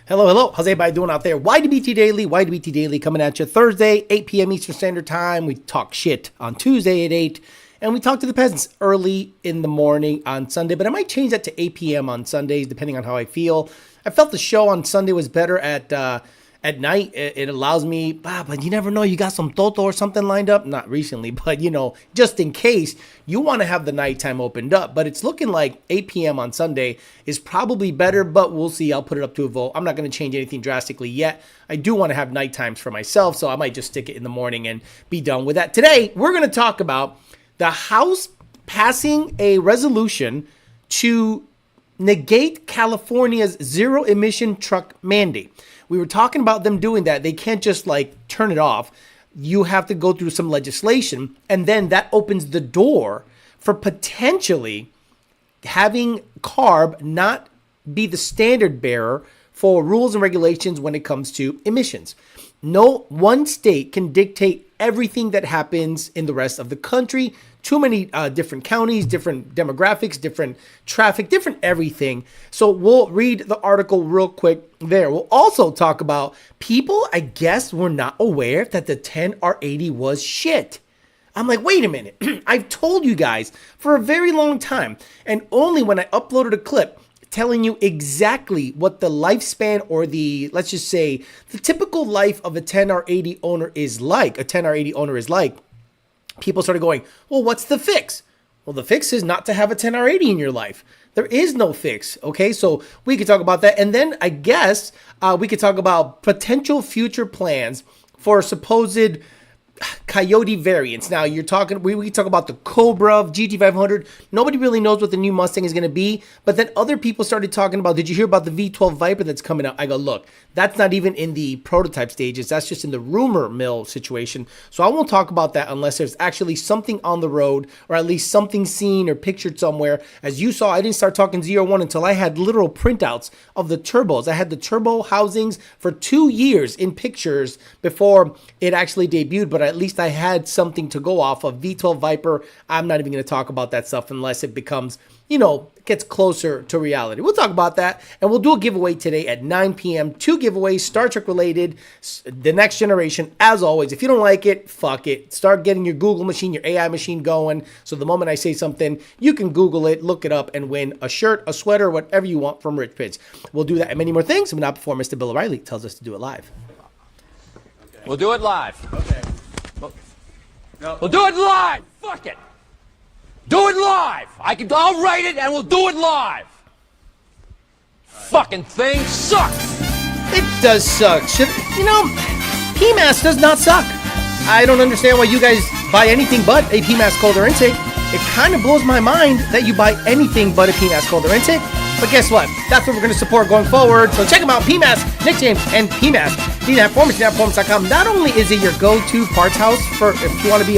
Hello. How's everybody doing out there? YDBT Daily coming at you Thursday, 8 p.m. Eastern Standard Time. We talk shit on Tuesday at 8, and we talk to the peasants early in the morning on Sunday, but I might change that to 8 p.m. on Sundays, depending on how I feel. I felt the show on Sunday was better at night. It allows me, but you never know, you got some toto or something lined up. Not recently, but just in case you want to have the nighttime opened up. But it's looking like 8 p.m. on Sunday is probably better, but we'll see. I'll put it up to a vote. I'm not going to change anything drastically yet. I do want to have night times for myself, so I might just stick it in the morning and be done with that. Today, we're going to talk about the House passing a resolution to negate California's zero emission truck mandate. We were talking about them doing that. They can't just turn it off. You have to go through some legislation, and then that opens the door for potentially having CARB not be the standard bearer for rules and regulations when it comes to emissions. No one state can dictate everything that happens in the rest of the country. Too many different counties, different demographics, different traffic, different everything. So we'll read the article real quick there. We'll also talk about people, I guess, were not aware that the 10R80 was shit. I'm like, wait a minute. I've told you guys for a very long time, and only when I uploaded a clip telling you exactly what the lifespan or let's just say, the typical life of a 10R80 owner is like, people started going, well, what's the fix? Well, the fix is not to have a 10R80 in your life. There is no fix, okay? So we could talk about that. And then I guess we could talk about potential future plans for supposed Coyote variants. Now we can talk about the Cobra GT500. Nobody really knows what the new Mustang is going to be, but then other people started talking about, did you hear about the V12 Viper that's coming out? I go, look, that's not even in the prototype stages. That's just in the rumor mill situation. So I won't talk about that unless there's actually something on the road, or at least something seen or pictured somewhere. As you saw, I didn't start talking 01 until I had literal printouts of the turbos. I had the turbo housings for 2 years in pictures before it actually debuted, but at least I had something to go off of. V12 Viper, I'm not even going to talk about that stuff unless it becomes, gets closer to reality. We'll talk about that, and we'll do a giveaway today at 9 p.m. 2 giveaways, Star Trek related, the next generation. As always, if you don't like it, fuck it. Start getting your Google machine, your AI machine going, so the moment I say something, you can Google it, look it up, and win a shirt, a sweater, whatever you want from Rich Pitts. We'll do that and many more things, but not before Mr. Bill O'Reilly tells us to do it live. Okay. We'll do it live. Okay. No. We'll do it live. Fuck it. Do it live. I'll write it and we'll do it live. Fucking thing sucks. It does suck. PMAS does not suck. I don't understand why you guys buy anything but a PMAS cold air intake. It kind of blows my mind that you buy anything but a PMAS cold air intake. But guess what? That's what we're going to support going forward. So check them out, PMAS, Nick James, and PMAS. DNAPperformance.com. Not only is it your go-to parts house for if you want to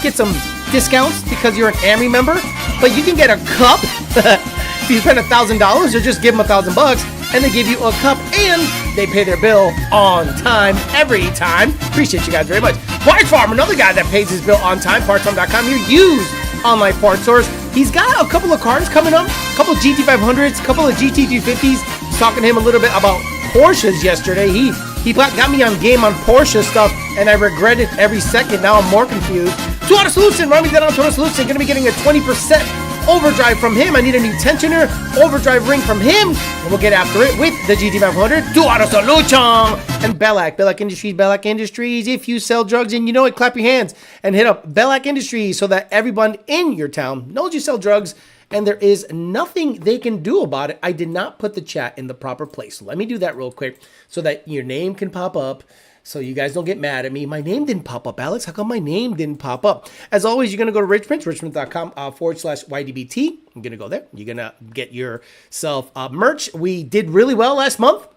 get some discounts because you're an AMRI member, but you can get a cup if you spend $1,000 or just give them $1,000 and they give you a cup and they pay their bill on time every time. Appreciate you guys very much. Parts Farm, another guy that pays his bill on time. PartsFarm.com, your used online parts source. He's got a couple of cars coming up, a couple of GT500s, a couple of GT350s. I was talking to him a little bit about Porsches yesterday. He got me on game on Porsche stuff, and I regret it every second. Now I'm more confused. Tuara Solution, run me down on Tuara Solution. Going to be getting a 20% overdrive from him. I need a new tensioner, overdrive ring from him, and we'll get after it with the GT500. Tuara Solution! And Bellac Industries. If you sell drugs and you know it, clap your hands and hit up Bellac Industries so that everyone in your town knows you sell drugs, and there is nothing they can do about it. I did not put the chat in the proper place. So let me do that real quick so that your name can pop up so you guys don't get mad at me. My name didn't pop up, Alex. How come my name didn't pop up? As always, you're going to go to richmond.com /YDBT. I'm going to go there. You're going to get yourself merch. We did really well last month.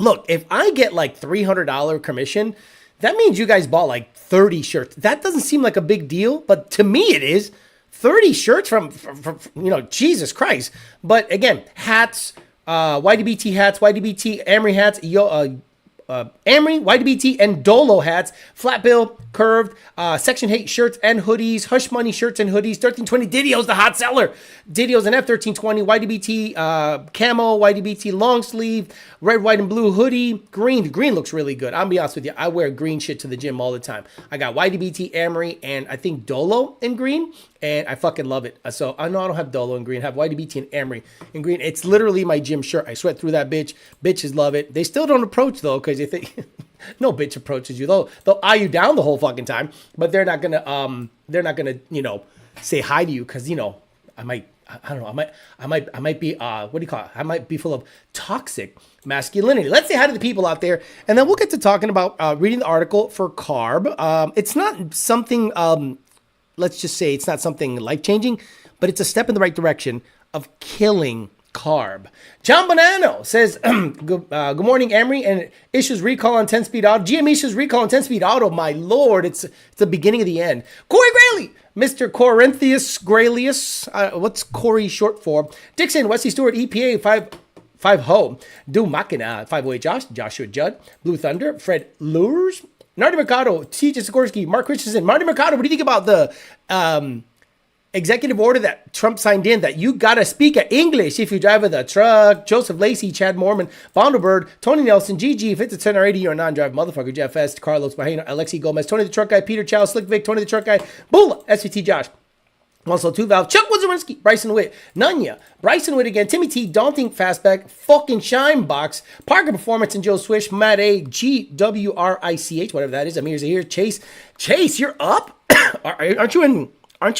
Look, if I get $300 commission, that means you guys bought 30 shirts. That doesn't seem like a big deal, but to me it is. 30 shirts from Jesus Christ. But again, hats, YDBT hats, YDBT AMRI hats, Amory, YDBT, and Dolo hats, flat bill, curved, section 8 shirts and hoodies, Hush Money shirts and hoodies, 1320 Didio's the hot seller. Didio's an F1320, YDBT camo, YDBT long sleeve, red, white, and blue hoodie, green. The green looks really good. I'll be honest with you. I wear green shit to the gym all the time. I got YDBT, Amory, and I think Dolo in green, and I fucking love it. So I know I don't have Dolo in green. I have YDBT and Amory in green. It's literally my gym shirt. I sweat through that bitch. Bitches love it. They still don't approach though, because they think no bitch approaches you. They'll eye you down the whole fucking time, but they're not gonna say hi to you, because I might be what do you call it? I might be full of toxic masculinity. Let's say hi to the people out there, and then we'll get to talking about reading the article for CARB. It's not something, let's just say it's not something life-changing, but it's a step in the right direction of killing CARB. John Bonanno says, good morning, Amory, and issues recall on 10-speed auto. GM issues recall on 10-speed auto. My lord, it's the beginning of the end. Corey Grayley, Mr. Corinthius Graelius, what's Corey short for? Dixon, Wesley Stewart, EPA, 5 Ho, Do Machina, 508 Josh, Joshua Judd, Blue Thunder, Fred Lures, Nardi Mercado, T.J. Sikorsky, Mark Richardson. Marty Mercado, what do you think about the executive order that Trump signed in that you gotta speak English if you drive with a truck? Joseph Lacey, Chad Mormon, Bondelbird, Tony Nelson, GG, 5010 or 80, you're a non-drive motherfucker, Jeff S, Carlos Bahena, Alexi Gomez, Tony the Truck Guy, Peter Chow, Slick Vic, Tony the Truck Guy, Bula, SVT Josh, also 2 Valve, Chuck Wazowski, Bryson Witt, Nunya, Bryson Witt again, Timmy T, Daunting Fastback, fucking Shine Box, Parker Performance, and Joe Swish, Matt A, GWRICH, whatever that is, Amir's here, Chase, you're up? Aren't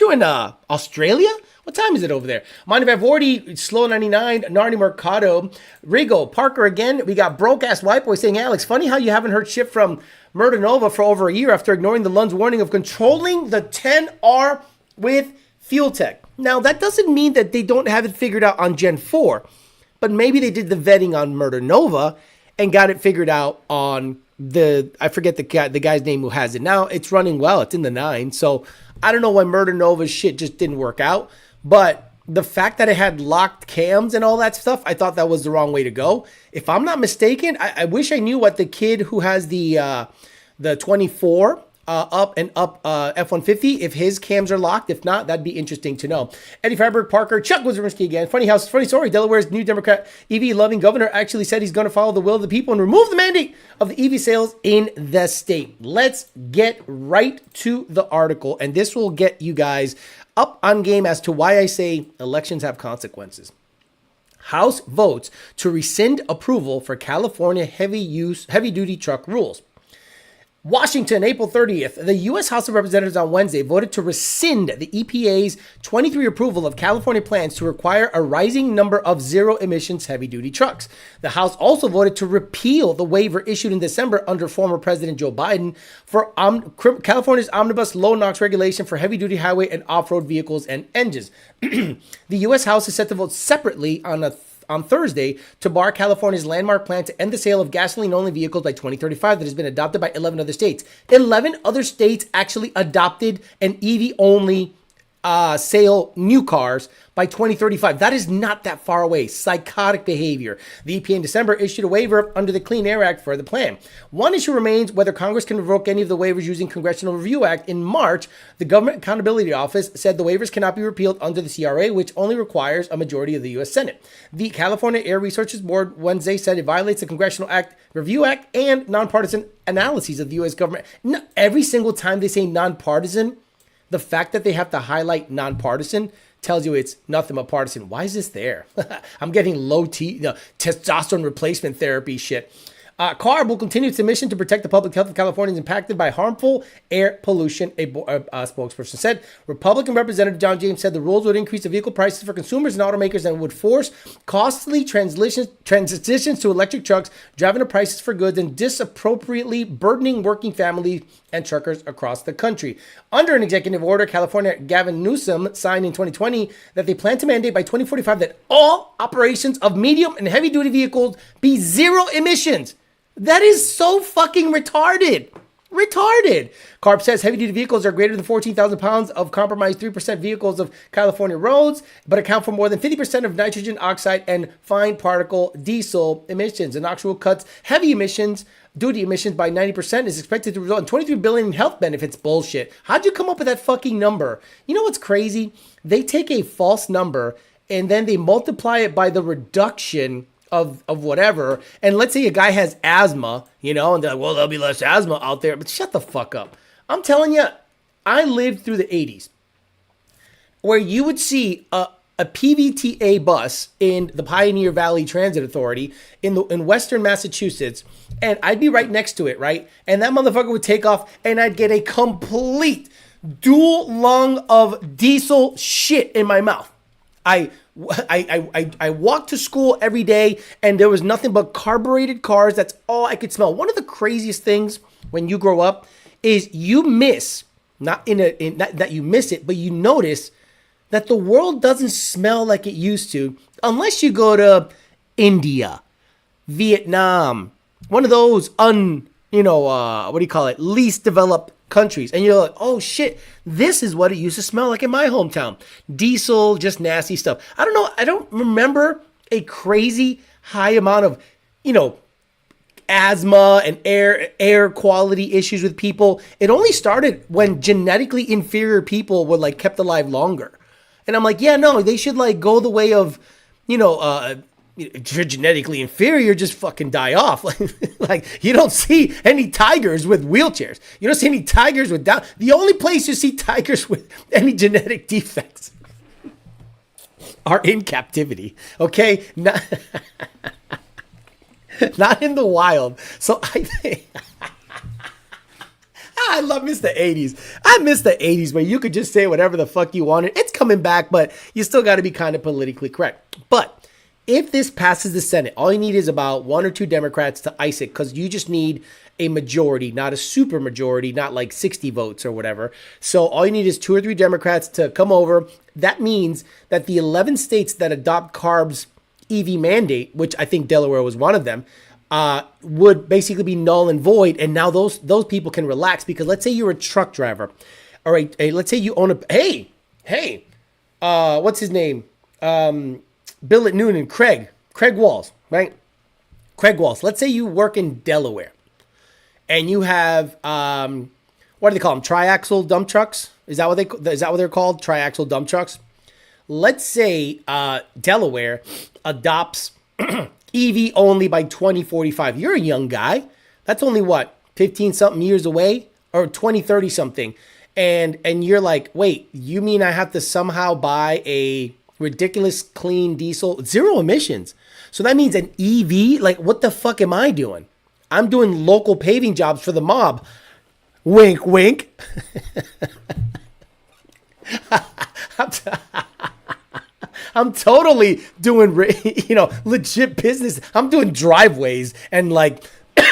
you in Australia? What time is it over there? Monty Vorty, Slow 99, Nardi Mercado, Rigo, Parker again. We got Broke Ass White Boy saying, Alex, funny how you haven't heard shit from Murder Nova for over a year after ignoring the Lund's warning of controlling the 10R with Fuel Tech. Now, that doesn't mean that they don't have it figured out on Gen 4, but maybe they did the vetting on Murder Nova and got it figured out on I forget the guy's name who has it. Now, it's running well. It's in the 9, so I don't know why Murder Nova's shit just didn't work out, but the fact that it had locked cams and all that stuff, I thought that was the wrong way to go. If I'm not mistaken, I wish I knew what the kid who has the 24 up and up F-150, if his cams are locked. If not, that'd be interesting to know. Eddie Freiberg, Parker, Chuck Wazowski again. Funny story. Delaware's new Democrat EV-loving governor actually said he's going to follow the will of the people and remove the mandate of the EV sales in the state. Let's get right to the article, and this will get you guys up on game as to why I say elections have consequences. House votes to rescind approval for California heavy-duty truck rules. Washington, April 30th, the U.S. House of Representatives on Wednesday voted to rescind the EPA's 23 approval of California plans to require a rising number of zero-emissions heavy-duty trucks. The House also voted to repeal the waiver issued in December under former President Joe Biden for California's omnibus low-NOx regulation for heavy-duty highway and off-road vehicles and engines. The U.S. House is set to vote separately on Thursday to bar California's landmark plan to end the sale of gasoline-only vehicles by 2035 that has been adopted by 11 other states. 11 other states actually adopted an EV-only sale new cars by 2035. That is not that far away. Psychotic behavior. The EPA in December issued a waiver under the Clean Air Act for the plan. One issue remains whether Congress can revoke any of the waivers using Congressional Review Act. In March, the Government Accountability Office said the waivers cannot be repealed under the CRA, which only requires a majority of the U.S. Senate. The California Air Resources Board Wednesday said it violates the Congressional Review Act and nonpartisan analyses of the U.S. government. Every single time they say nonpartisan, the fact that they have to highlight nonpartisan tells you it's nothing but partisan. Why is this there? I'm getting testosterone replacement therapy shit. CARB will continue its mission to protect the public health of Californians impacted by harmful air pollution, a spokesperson said. Republican Representative John James said the rules would increase the vehicle prices for consumers and automakers and would force costly transitions to electric trucks, driving up prices for goods and disappropriately burdening working families and truckers across the country. Under an executive order, California Gavin Newsom signed in 2020 that they plan to mandate by 2045 that all operations of medium and heavy-duty vehicles be zero emissions. That is so fucking retarded. Retarded. CARB says heavy-duty vehicles are greater than 14,000 pounds of compromised 3% vehicles of California roads, but account for more than 50% of nitrogen oxide and fine particle diesel emissions. The NOx rule cuts heavy emissions, duty emissions by 90%, is expected to result in $23 billion in health benefits. Bullshit. How'd you come up with that fucking number? You know what's crazy? They take a false number and then they multiply it by the reduction of whatever, and let's say a guy has asthma, and they're like, well, there'll be less asthma out there, but shut the fuck up. I'm telling you, I lived through the 80s where you would see a PVTA bus in the Pioneer Valley Transit Authority in Western Massachusetts, and I'd be right next to it, right? And that motherfucker would take off, and I'd get a complete dual lung of diesel shit in my mouth. I walked to school every day and there was nothing but carbureted cars. That's all I could smell. One of the craziest things when you grow up is you miss, not that you miss it, but you notice that the world doesn't smell like it used to unless you go to India, Vietnam, one of those least developed countries, and you're like, oh shit, this is what it used to smell like in my hometown. Diesel, just nasty stuff. I don't know. I don't remember a crazy high amount of, asthma and air quality issues with people. It only started when genetically inferior people were like kept alive longer. And I'm like, yeah, no, they should like go the way of, if you're genetically inferior, just fucking die off. Like you don't see any tigers with wheelchairs. You don't see any tigers with down. The only place you see tigers with any genetic defects are in captivity. Okay, not in the wild. So I think I miss the 80s. I miss the 80s where you could just say whatever the fuck you wanted. It's coming back, but you still got to be kind of politically correct. But if this passes the Senate, all you need is about 1 or 2 Democrats to ice it, because you just need a majority, not a super majority, not like 60 votes or whatever. So all you need is 2 or 3 Democrats to come over. That means that the 11 states that adopt CARB's EV mandate, which I think Delaware was one of them, would basically be null and void. And now those people can relax, because let's say you're a truck driver. All right, let's say you own what's his name? Billet Noonan, Craig Walls, right? Craig Walls. Let's say you work in Delaware and you have, what do they call them? Triaxle dump trucks? Is that what they're called? Triaxle dump trucks? Let's say Delaware adopts EV only by 2045. You're a young guy. That's only 15 something years away, or 20, 30 something. And you're like, wait, you mean I have to somehow buy a ridiculous clean diesel, 0 emissions? So that means an EV? Like, what the fuck am I doing? I'm doing local paving jobs for the mob. Wink, wink. I'm totally doing, legit business. I'm doing driveways and like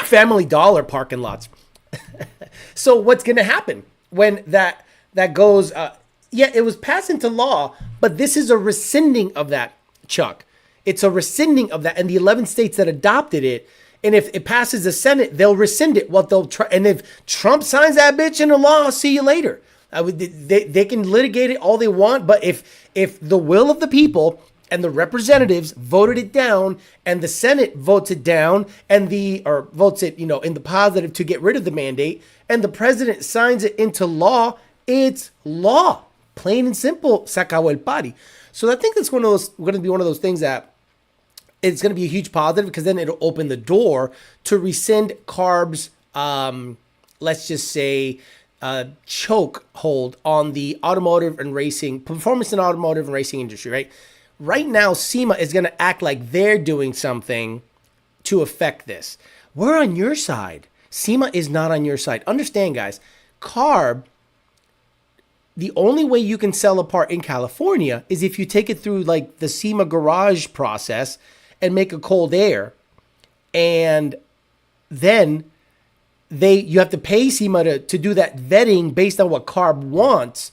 Family Dollar parking lots. So what's going to happen when that goes, it was passed into law, but this is a rescinding of that, Chuck. It's a rescinding of that. And the 11 states that adopted it, and if it passes the Senate, they'll rescind it. What they'll try, and if Trump signs that bitch into law, I'll see you later. They can litigate it all they want, but if the will of the people and the representatives voted it down, and the Senate votes it down, or votes it, in the positive to get rid of the mandate, and the president signs it into law, it's law. Plain and simple. Se acabó el party. So I think that's going to be one of those things that it's going to be a huge positive, because then it'll open the door to rescind CARB's, let's just say, choke hold on the automotive and racing, performance in automotive and racing industry, right? Right now, SEMA is going to act like they're doing something to affect this. We're on your side. SEMA is not on your side. Understand, guys, CARB, the only way you can sell a part in California is if you take it through like the SEMA garage process and make a cold air, and then you have to pay SEMA to do that vetting based on what CARB wants.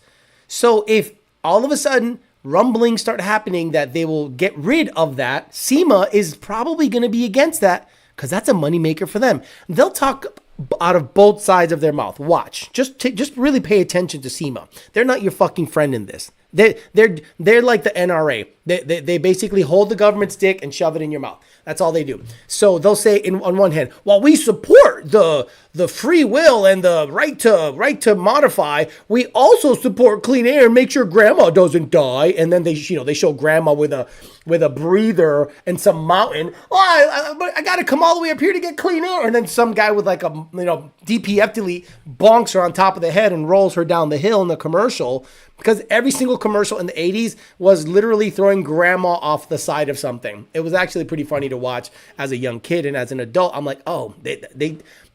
So if all of a sudden rumblings start happening that they will get rid of that, SEMA is probably going to be against that, because that's a moneymaker for them. They'll talk out of both sides of their mouth. Watch. Just really pay attention to SEMA. They're not your fucking friend in this. They're like the NRA. They basically hold the government's dick and shove it in your mouth. That's all they do. So they'll say on one hand, while we support the free will and the right to modify, we also support clean air and make sure grandma doesn't die. And then they show grandma with a breather and some mountain. Oh, I got to come all the way up here to get clean air. And then some guy with like a DPF delete bonks her on top of the head and rolls her down the hill in the commercial. Because every single commercial in the 80s was literally throwing grandma off the side of something. It was actually pretty funny to watch as a young kid, and as an adult, I'm like, oh, they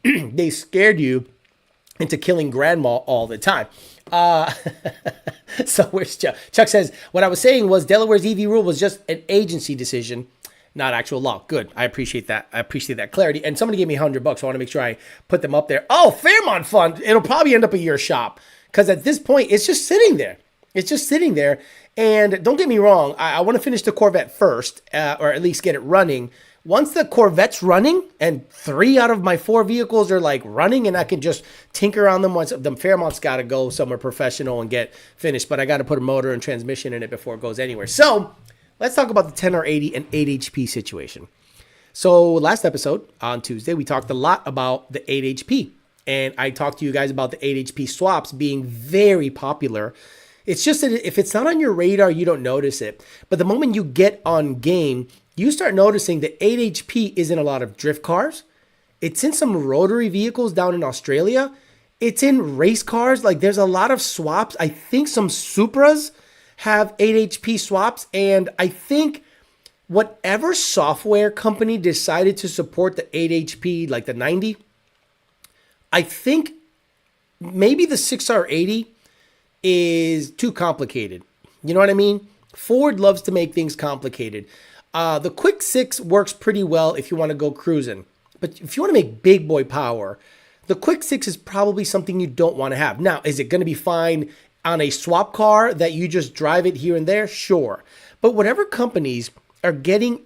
they scared you into killing grandma all the time. So where's Chuck? Chuck says, what I was saying was Delaware's EV rule was just an agency decision, not actual law. Good. I appreciate that. I appreciate that clarity. And somebody gave me $100. So I want to make sure I put them up there. Oh, Fairmont Fund. It'll probably end up at your shop. Because at this point, it's just sitting there. It's just sitting there. And don't get me wrong, I want to finish the Corvette first, or at least get it running. Once the Corvette's running, and 3 out of my 4 vehicles are like running, and I can just tinker on them once, the Fairmont's got to go somewhere professional and get finished. But I got to put a motor and transmission in it before it goes anywhere. So let's talk about the 10R80 and 8HP situation. So last episode on Tuesday, we talked a lot about the 8HP. And I talked to you guys about the 8HP swaps being very popular. It's just that if it's not on your radar, you don't notice it. But the moment you get on game, you start noticing that 8HP is in a lot of drift cars. It's in some rotary vehicles down in Australia. It's in race cars. Like there's a lot of swaps. I think some Supras have 8HP swaps. And I think whatever software company decided to support the 8HP, like the 90, I think maybe the 6R80 is too complicated. You know what I mean? Ford loves to make things complicated. The Quick 6 works pretty well if you want to go cruising. But if you want to make big boy power, the Quick 6 is probably something you don't want to have. Now, is it going to be fine on a swap car that you just drive it here and there? Sure. But whatever companies are getting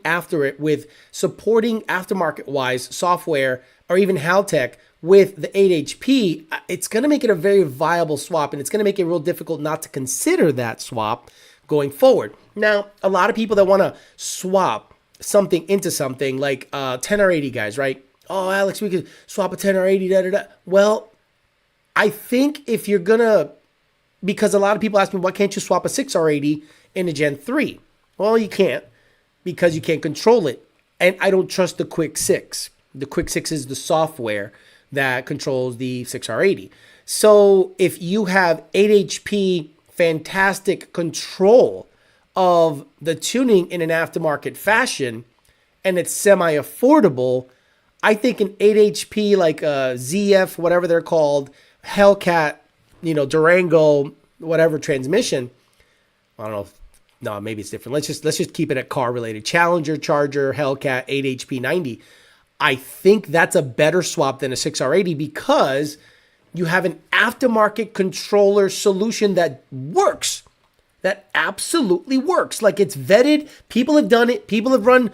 after it with supporting aftermarket-wise software or even Haltech with the 8HP, it's going to make it a very viable swap, and it's going to make it real difficult not to consider that swap going forward. Now, a lot of people that want to swap something into something like 10R80 guys, right? Oh, Alex, we could swap a 10R80, da-da-da. Well, I think if you're going to, because a lot of people ask me, why can't you swap a 6R80 in a Gen 3? Well, you can't because you can't control it. And I don't trust the Quick 6. The Quick 6 is the software that controls the 6R80. So if you have 8HP fantastic control of the tuning in an aftermarket fashion and it's semi-affordable, I think an 8HP like a ZF, whatever they're called, Hellcat, Durango, whatever transmission, I don't know. No, maybe it's different. Let's just keep it at car related. Challenger, Charger, Hellcat, 8HP 90. I think that's a better swap than a 6R80 because you have an aftermarket controller solution that works. That absolutely works. Like it's vetted. People have done it. People have run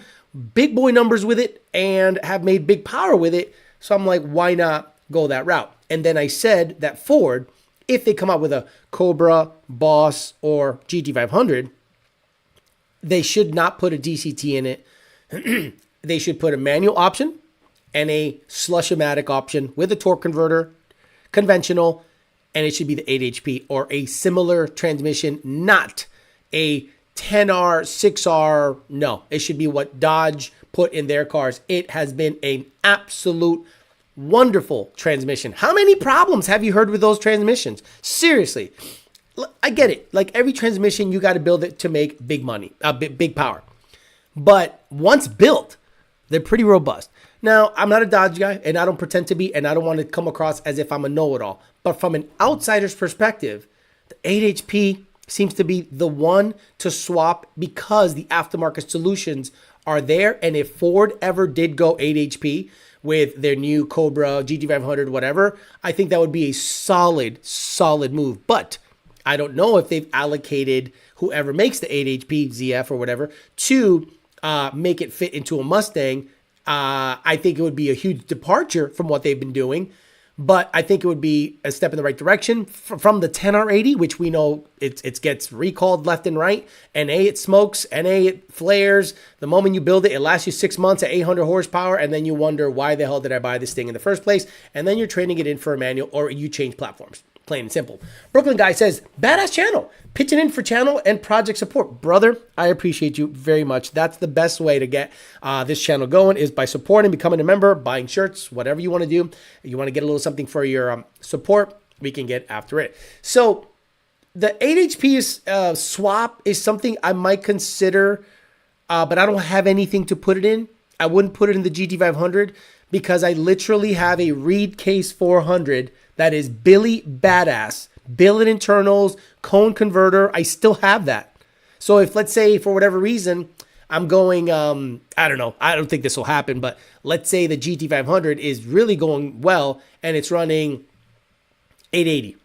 big boy numbers with it and have made big power with it. So I'm like, why not go that route? And then I said that Ford, if they come out with a Cobra, Boss, or GT500, they should not put a DCT in it. They should put a manual option and a slush-o-matic option with a torque converter, conventional, and it should be the 8HP or a similar transmission, not a 10R, 6R. No, it should be what Dodge put in their cars. It has been an absolute wonderful transmission. How many problems have you heard with those transmissions? Seriously. I get it. Like every transmission, you got to build it to make big money, big power. But once built, they're pretty robust. Now, I'm not a Dodge guy, and I don't pretend to be, and I don't want to come across as if I'm a know-it-all. But from an outsider's perspective, the 8HP seems to be the one to swap because the aftermarket solutions are there. And if Ford ever did go 8HP with their new Cobra, GT500, whatever, I think that would be a solid move. But I don't know if they've allocated whoever makes the 8HP, ZF or whatever, to make it fit into a Mustang. I think it would be a huge departure from what they've been doing, but I think it would be a step in the right direction from the 10R80, which we know it gets recalled left and right. NA, it smokes. NA, it flares. The moment you build it, it lasts you 6 months at 800 horsepower, and then you wonder, why the hell did I buy this thing in the first place? And then you're trading it in for a manual, or you change platforms. Plain and simple. Brooklyn Guy says, badass channel. Pitching in for channel and project support. Brother, I appreciate you very much. That's the best way to get this channel going, is by supporting, becoming a member, buying shirts, whatever you want to do. You want to get a little something for your support, we can get after it. So the 8HP swap is something I might consider, but I don't have anything to put it in. I wouldn't put it in the GT500 because I literally have a Reed Case 400 that is Billy badass, billet internals, cone converter. I still have that. So if, let's say, for whatever reason, I'm going, I don't know, I don't think this will happen, but let's say the GT500 is really going well and it's running 880.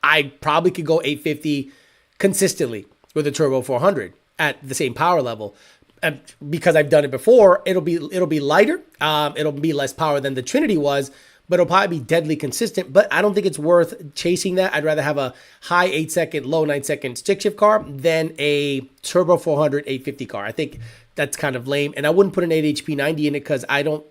I probably could go 850 consistently with a Turbo 400 at the same power level. And because I've done it before, it'll be lighter. It'll be less power than the Trinity was, but it'll probably be deadly consistent. But I don't think it's worth chasing that. I'd rather have a high 8-second, low 9-second stick shift car than a Turbo 400 850 car. I think that's kind of lame. And I wouldn't put an 8HP 90 in it because I don't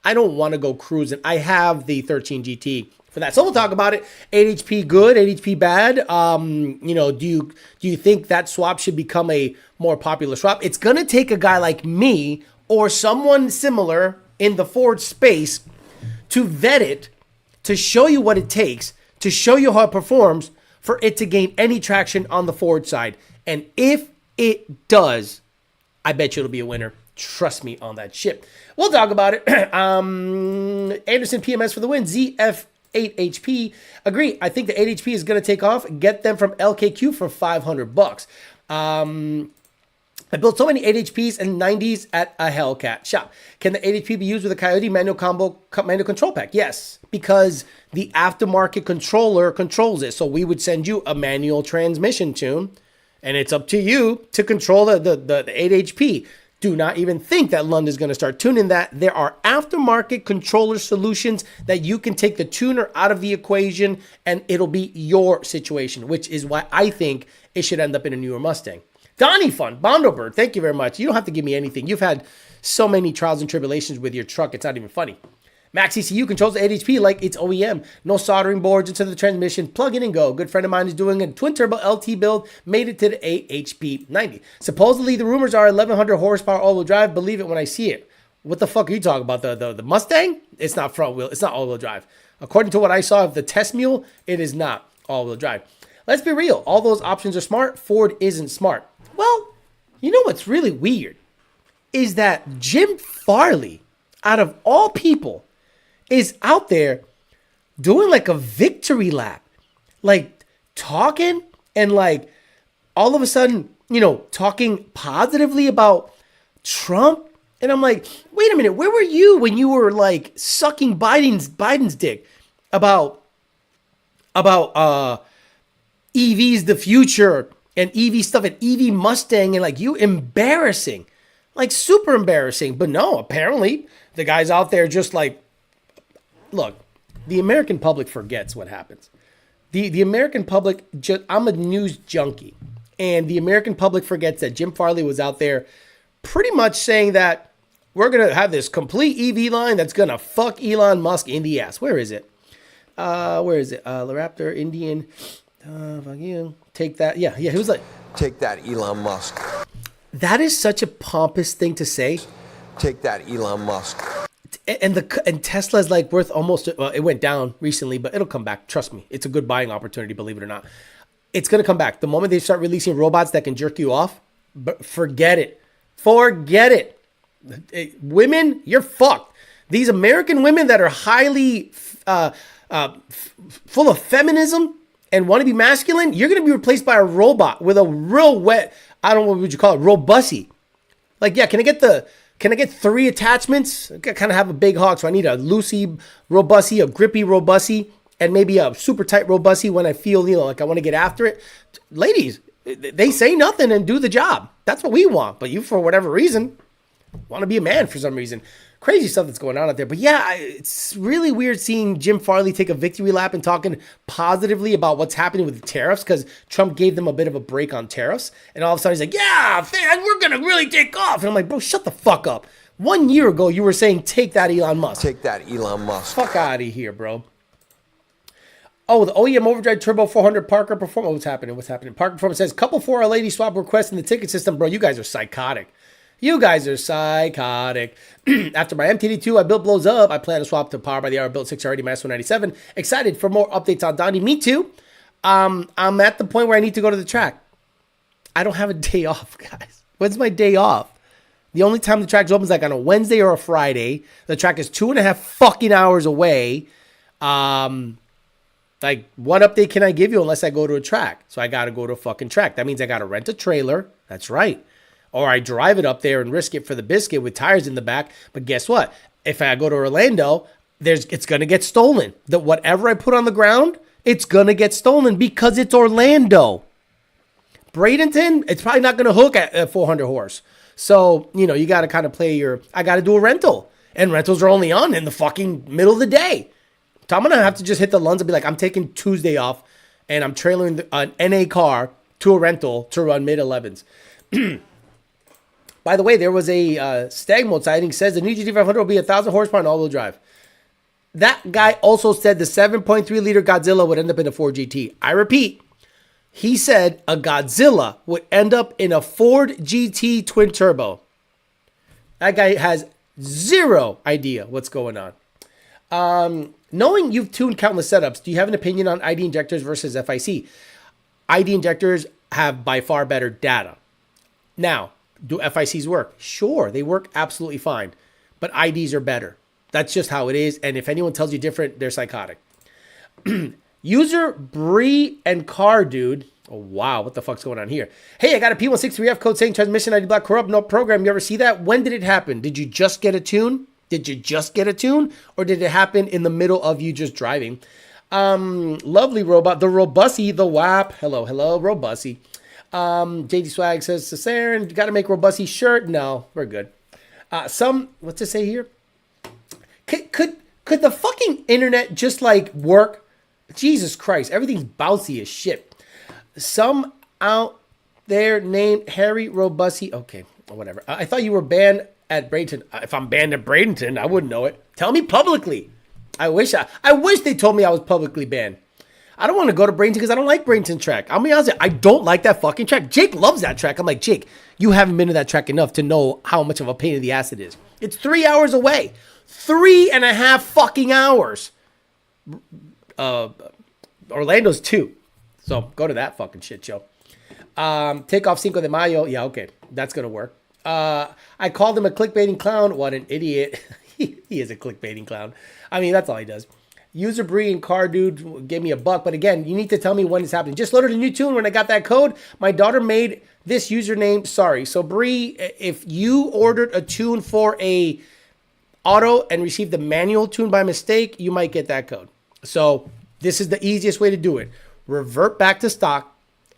want to go cruising. I have the 13 GT for that. So we'll talk about it. 8HP good, 8HP bad. Do you think that swap should become a more popular swap? It's going to take a guy like me or someone similar in the Ford space to vet it, to show you what it takes, to show you how it performs for it to gain any traction on the Ford side. And if it does, I bet you it'll be a winner. Trust me on that shit. We'll talk about it. Anderson PMS for the win. ZF8HP. Agree. I think the 8HP is going to take off. Get them from LKQ for $500. I built so many 8HPs and 90s at a Hellcat shop. Can the 8HP be used with a Coyote manual control pack? Yes, because the aftermarket controller controls it. So we would send you a manual transmission tune, and it's up to you to control the 8HP. Do not even think that Lund is going to start tuning that. There are aftermarket controller solutions that you can take the tuner out of the equation, and it'll be your situation, which is why I think it should end up in a newer Mustang. Donnie Fun, Bondo Bird, thank you very much. You don't have to give me anything. You've had so many trials and tribulations with your truck, it's not even funny. Max ECU controls the 8HP like it's OEM. No soldering boards into the transmission. Plug in and go. Good friend of mine is doing a twin turbo LT build. Made it to the 8HP 90. Supposedly the rumors are 1100 horsepower all-wheel drive. Believe it when I see it. What the fuck are you talking about? The Mustang? It's not front wheel. It's not all-wheel drive. According to what I saw of the test mule, it is not all-wheel drive. Let's be real. All those options are smart. Ford isn't smart. Well, you know what's really weird is that Jim Farley, out of all people, is out there doing like a victory lap, like talking and like all of a sudden, talking positively about Trump. And I'm like, wait a minute, where were you when you were like sucking Biden's dick about EV's the future and EV stuff and EV Mustang and like you embarrassing, like super embarrassing. But no, apparently the guy's out there just like, look, the American public forgets what happens. The American public, I'm a news junkie, and the American public forgets that Jim Farley was out there pretty much saying that we're going to have this complete EV line that's going to fuck Elon Musk in the ass. Where is it? Where is it? The Raptor Indian. Fuck you. Take that. Yeah. He was like, take that, Elon Musk. That is such a pompous thing to say. Take that, Elon Musk. And Tesla's like worth almost, it went down recently, but it'll come back. Trust me. It's a good buying opportunity, believe it or not. It's going to come back. The moment they start releasing robots that can jerk you off, but forget it. Forget it. Women, you're fucked. These American women that are highly full of feminism and want to be masculine, you're going to be replaced by a robot with a real wet, I don't know what would you call it, robusty. Like, yeah, can I get 3 attachments? I kind of have a big hog, so I need a loosey robusty, a grippy robusty, and maybe a super tight robusty when I feel, like I want to get after it. Ladies, they say nothing and do the job. That's what we want. But you, for whatever reason, want to be a man for some reason. Crazy stuff that's going on out there. But yeah, it's really weird seeing Jim Farley take a victory lap and talking positively about what's happening with the tariffs, because Trump gave them a bit of a break on tariffs. And all of a sudden he's like, yeah, we're going to really take off. And I'm like, bro, shut the fuck up. 1 year ago, you were saying, take that, Elon Musk. Take that, Elon Musk. Fuck out of here, bro. Oh, the OEM Overdrive Turbo 400 Parker Performance. What's happening? Parker Performance says, couple for a lady swap request in the ticket system. Bro, you guys are psychotic. After my MTD2, I built blows up. I plan to swap to Power by the Hour built 6RD minus 197. Excited for more updates on Donnie. Me too. I'm at the point where I need to go to the track. I don't have a day off, guys. When's my day off? The only time the track's open is like on a Wednesday or a Friday. The track is 2.5 fucking hours away. Like, what update can I give you unless I go to a track? So I got to go to a fucking track. That means I got to rent a trailer. That's right. Or I drive it up there and risk it for the biscuit with tires in the back. But guess what? If I go to Orlando, it's going to get stolen. Whatever I put on the ground, it's going to get stolen because it's Orlando. Bradenton, it's probably not going to hook at 400 horse. So, you got to kind of play I got to do a rental. And rentals are only on in the fucking middle of the day. So I'm going to have to just hit the Lunds and be like, I'm taking Tuesday off and I'm trailering an NA car to a rental to run mid-11s. By the way, there was a stag mode sighting. Says the new GT500 will be 1,000 horsepower and all-wheel drive. That guy also said the 7.3-liter Godzilla would end up in a Ford GT. I repeat, he said a Godzilla would end up in a Ford GT twin turbo. That guy has zero idea what's going on. Knowing you've tuned countless setups, do you have an opinion on ID injectors versus FIC? ID injectors have by far better data. Now, do FICs work? Sure, they work absolutely fine. But IDs are better. That's just how it is. And if anyone tells you different, they're psychotic. User Bree and Car Dude. Oh, wow. What the fuck's going on here? Hey, I got a P163F code saying transmission ID block corrupt, no program. You ever see that? When did it happen? Did you just get a tune? Or did it happen in the middle of you just driving? Lovely robot. The Robussy, the WAP. Hello, Robussy. JD Swag says, Cesarian, got to make Robussy shirt. No, we're good. What's it say here? Could the fucking internet just like work? Jesus Christ, everything's bouncy as shit. Some out there named Harry Robussy. Okay, whatever. I thought you were banned at Bradenton. If I'm banned at Bradenton, I wouldn't know it. Tell me publicly. I wish they told me I was publicly banned. I don't want to go to Bradenton because I don't like Bradenton track. I'll be honest, I don't like that fucking track. Jake loves that track. I'm like, Jake, you haven't been to that track enough to know how much of a pain in the ass it is. It's 3 hours away. 3.5 fucking hours. Orlando's 2. So go to that fucking shit show. Take off Cinco de Mayo. Yeah, okay. That's going to work. I called him a clickbaiting clown. What an idiot. He is a clickbaiting clown. I mean, that's all he does. User Bree and Car Dude gave me $1. But again, you need to tell me when it's happening. Just loaded a new tune when I got that code. My daughter made this username. Sorry. So Bree, if you ordered a tune for a auto and received the manual tune by mistake, you might get that code. So this is the easiest way to do it. Revert back to stock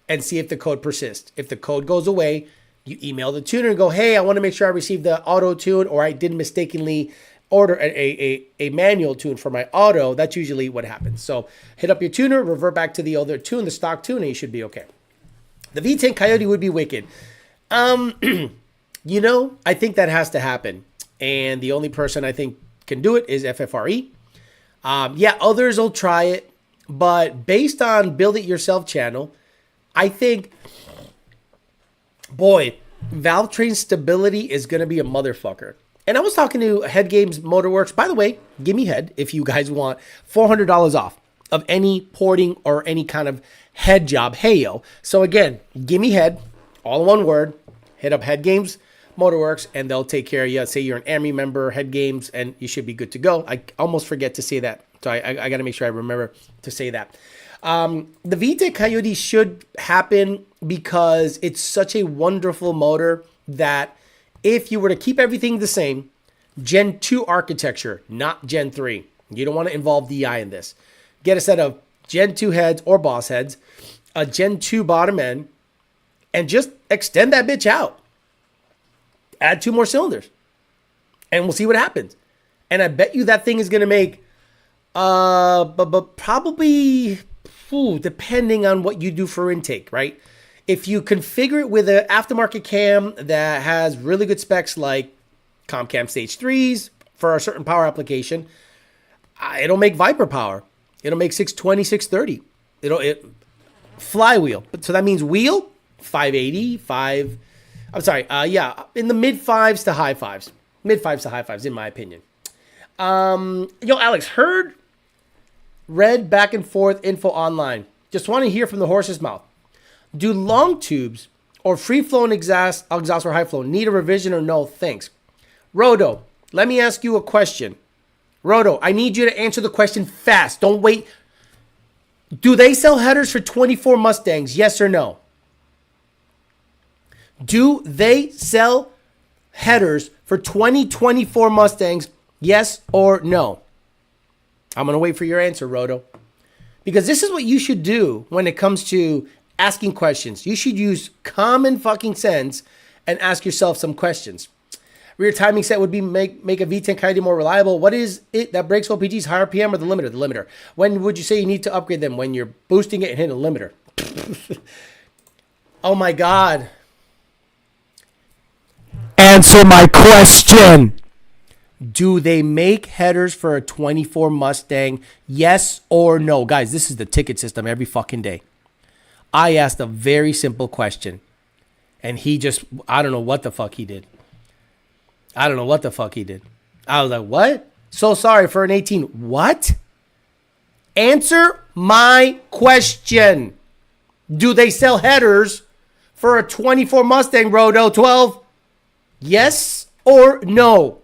and see if the code persists. If the code goes away, you email the tuner and go, hey, I want to make sure I received the auto tune, or I did mistakenly order a manual tune for my auto. That's usually what happens. So hit up your tuner, revert back to the other tune, the stock tune, and you should be okay. The V10 Coyote would be wicked. I think that has to happen. And the only person I think can do it is FFRE. Others will try it. But based on Build It Yourself channel, I think, boy, valve train stability is going to be a motherfucker. And I was talking to Head Games Motorworks. By the way, give me head if you guys want $400 off of any porting or any kind of head job. Hey, yo. So again, give me head, all in one word. Hit up Head Games Motorworks and they'll take care of you. Say you're an Army member, Head Games, and you should be good to go. I almost forget to say that. So I got to make sure I remember to say that. The V10 Coyote should happen because it's such a wonderful motor that if you were to keep everything the same, Gen 2 architecture, not Gen 3. You don't want to involve DI in this. Get a set of Gen 2 heads or boss heads, a Gen 2 bottom end, and just extend that bitch out. Add 2 more cylinders. and we'll see what happens. And I bet you that thing is going to make, but probably, depending on what you do for intake, right? If you configure it with an aftermarket cam that has really good specs like ComCam Stage 3s for a certain power application, it'll make Viper power. It'll make 620, 630. Flywheel. So that means wheel, 580, in the mid fives to high fives. Mid fives to high fives, in my opinion. Alex, read back and forth info online. Just want to hear from the horse's mouth. Do long tubes or free-flowing exhaust or high-flow need a revision or no? Thanks. Roto, let me ask you a question. Roto, I need you to answer the question fast. Don't wait. Do they sell headers for 24 Mustangs? Yes or no? Do they sell headers for 2024 Mustangs? Yes or no? I'm going to wait for your answer, Roto. Because this is what you should do when it comes to asking questions. You should use common fucking sense and ask yourself some questions. Rear timing set would be make a V10 Coyote more reliable. What is it that breaks OPGs, higher PM or the limiter? The limiter. When would you say you need to upgrade them? When you're boosting it and hitting a limiter. Oh my God. Answer my question. Do they make headers for a 24 Mustang? Yes or no? Guys, this is the ticket system every fucking day. I asked a very simple question. And he just, I don't know what the fuck he did. I was like, what? So sorry for an 18. What? Answer my question. Do they sell headers for a 24 Mustang Roto 12? Yes or no?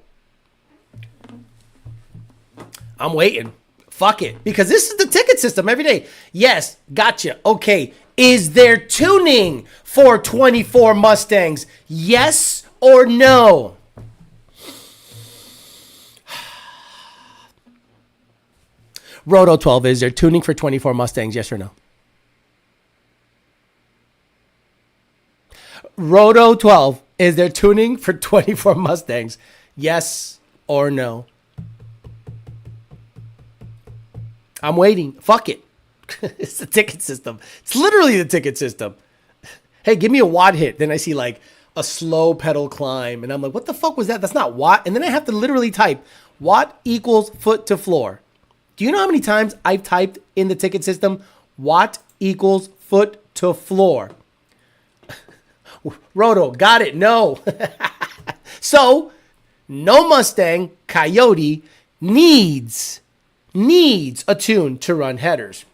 I'm waiting. Fuck it. Because this is the ticket system every day. Yes. Gotcha. Okay. Is there tuning for 24 Mustangs? Yes or no? Roto 12, is there tuning for 24 Mustangs? Yes or no? Roto 12, is there tuning for 24 Mustangs? Yes or no? I'm waiting. Fuck it. It's the ticket system. It's literally the ticket system. Hey, give me a watt hit. Then I see like a slow pedal climb. And I'm like, what the fuck was that? That's not watt. And then I have to literally type watt equals foot to floor. Do you know how many times I've typed in the ticket system watt equals foot to floor? Roto, got it. No. So, no Mustang Coyote needs a tune to run headers.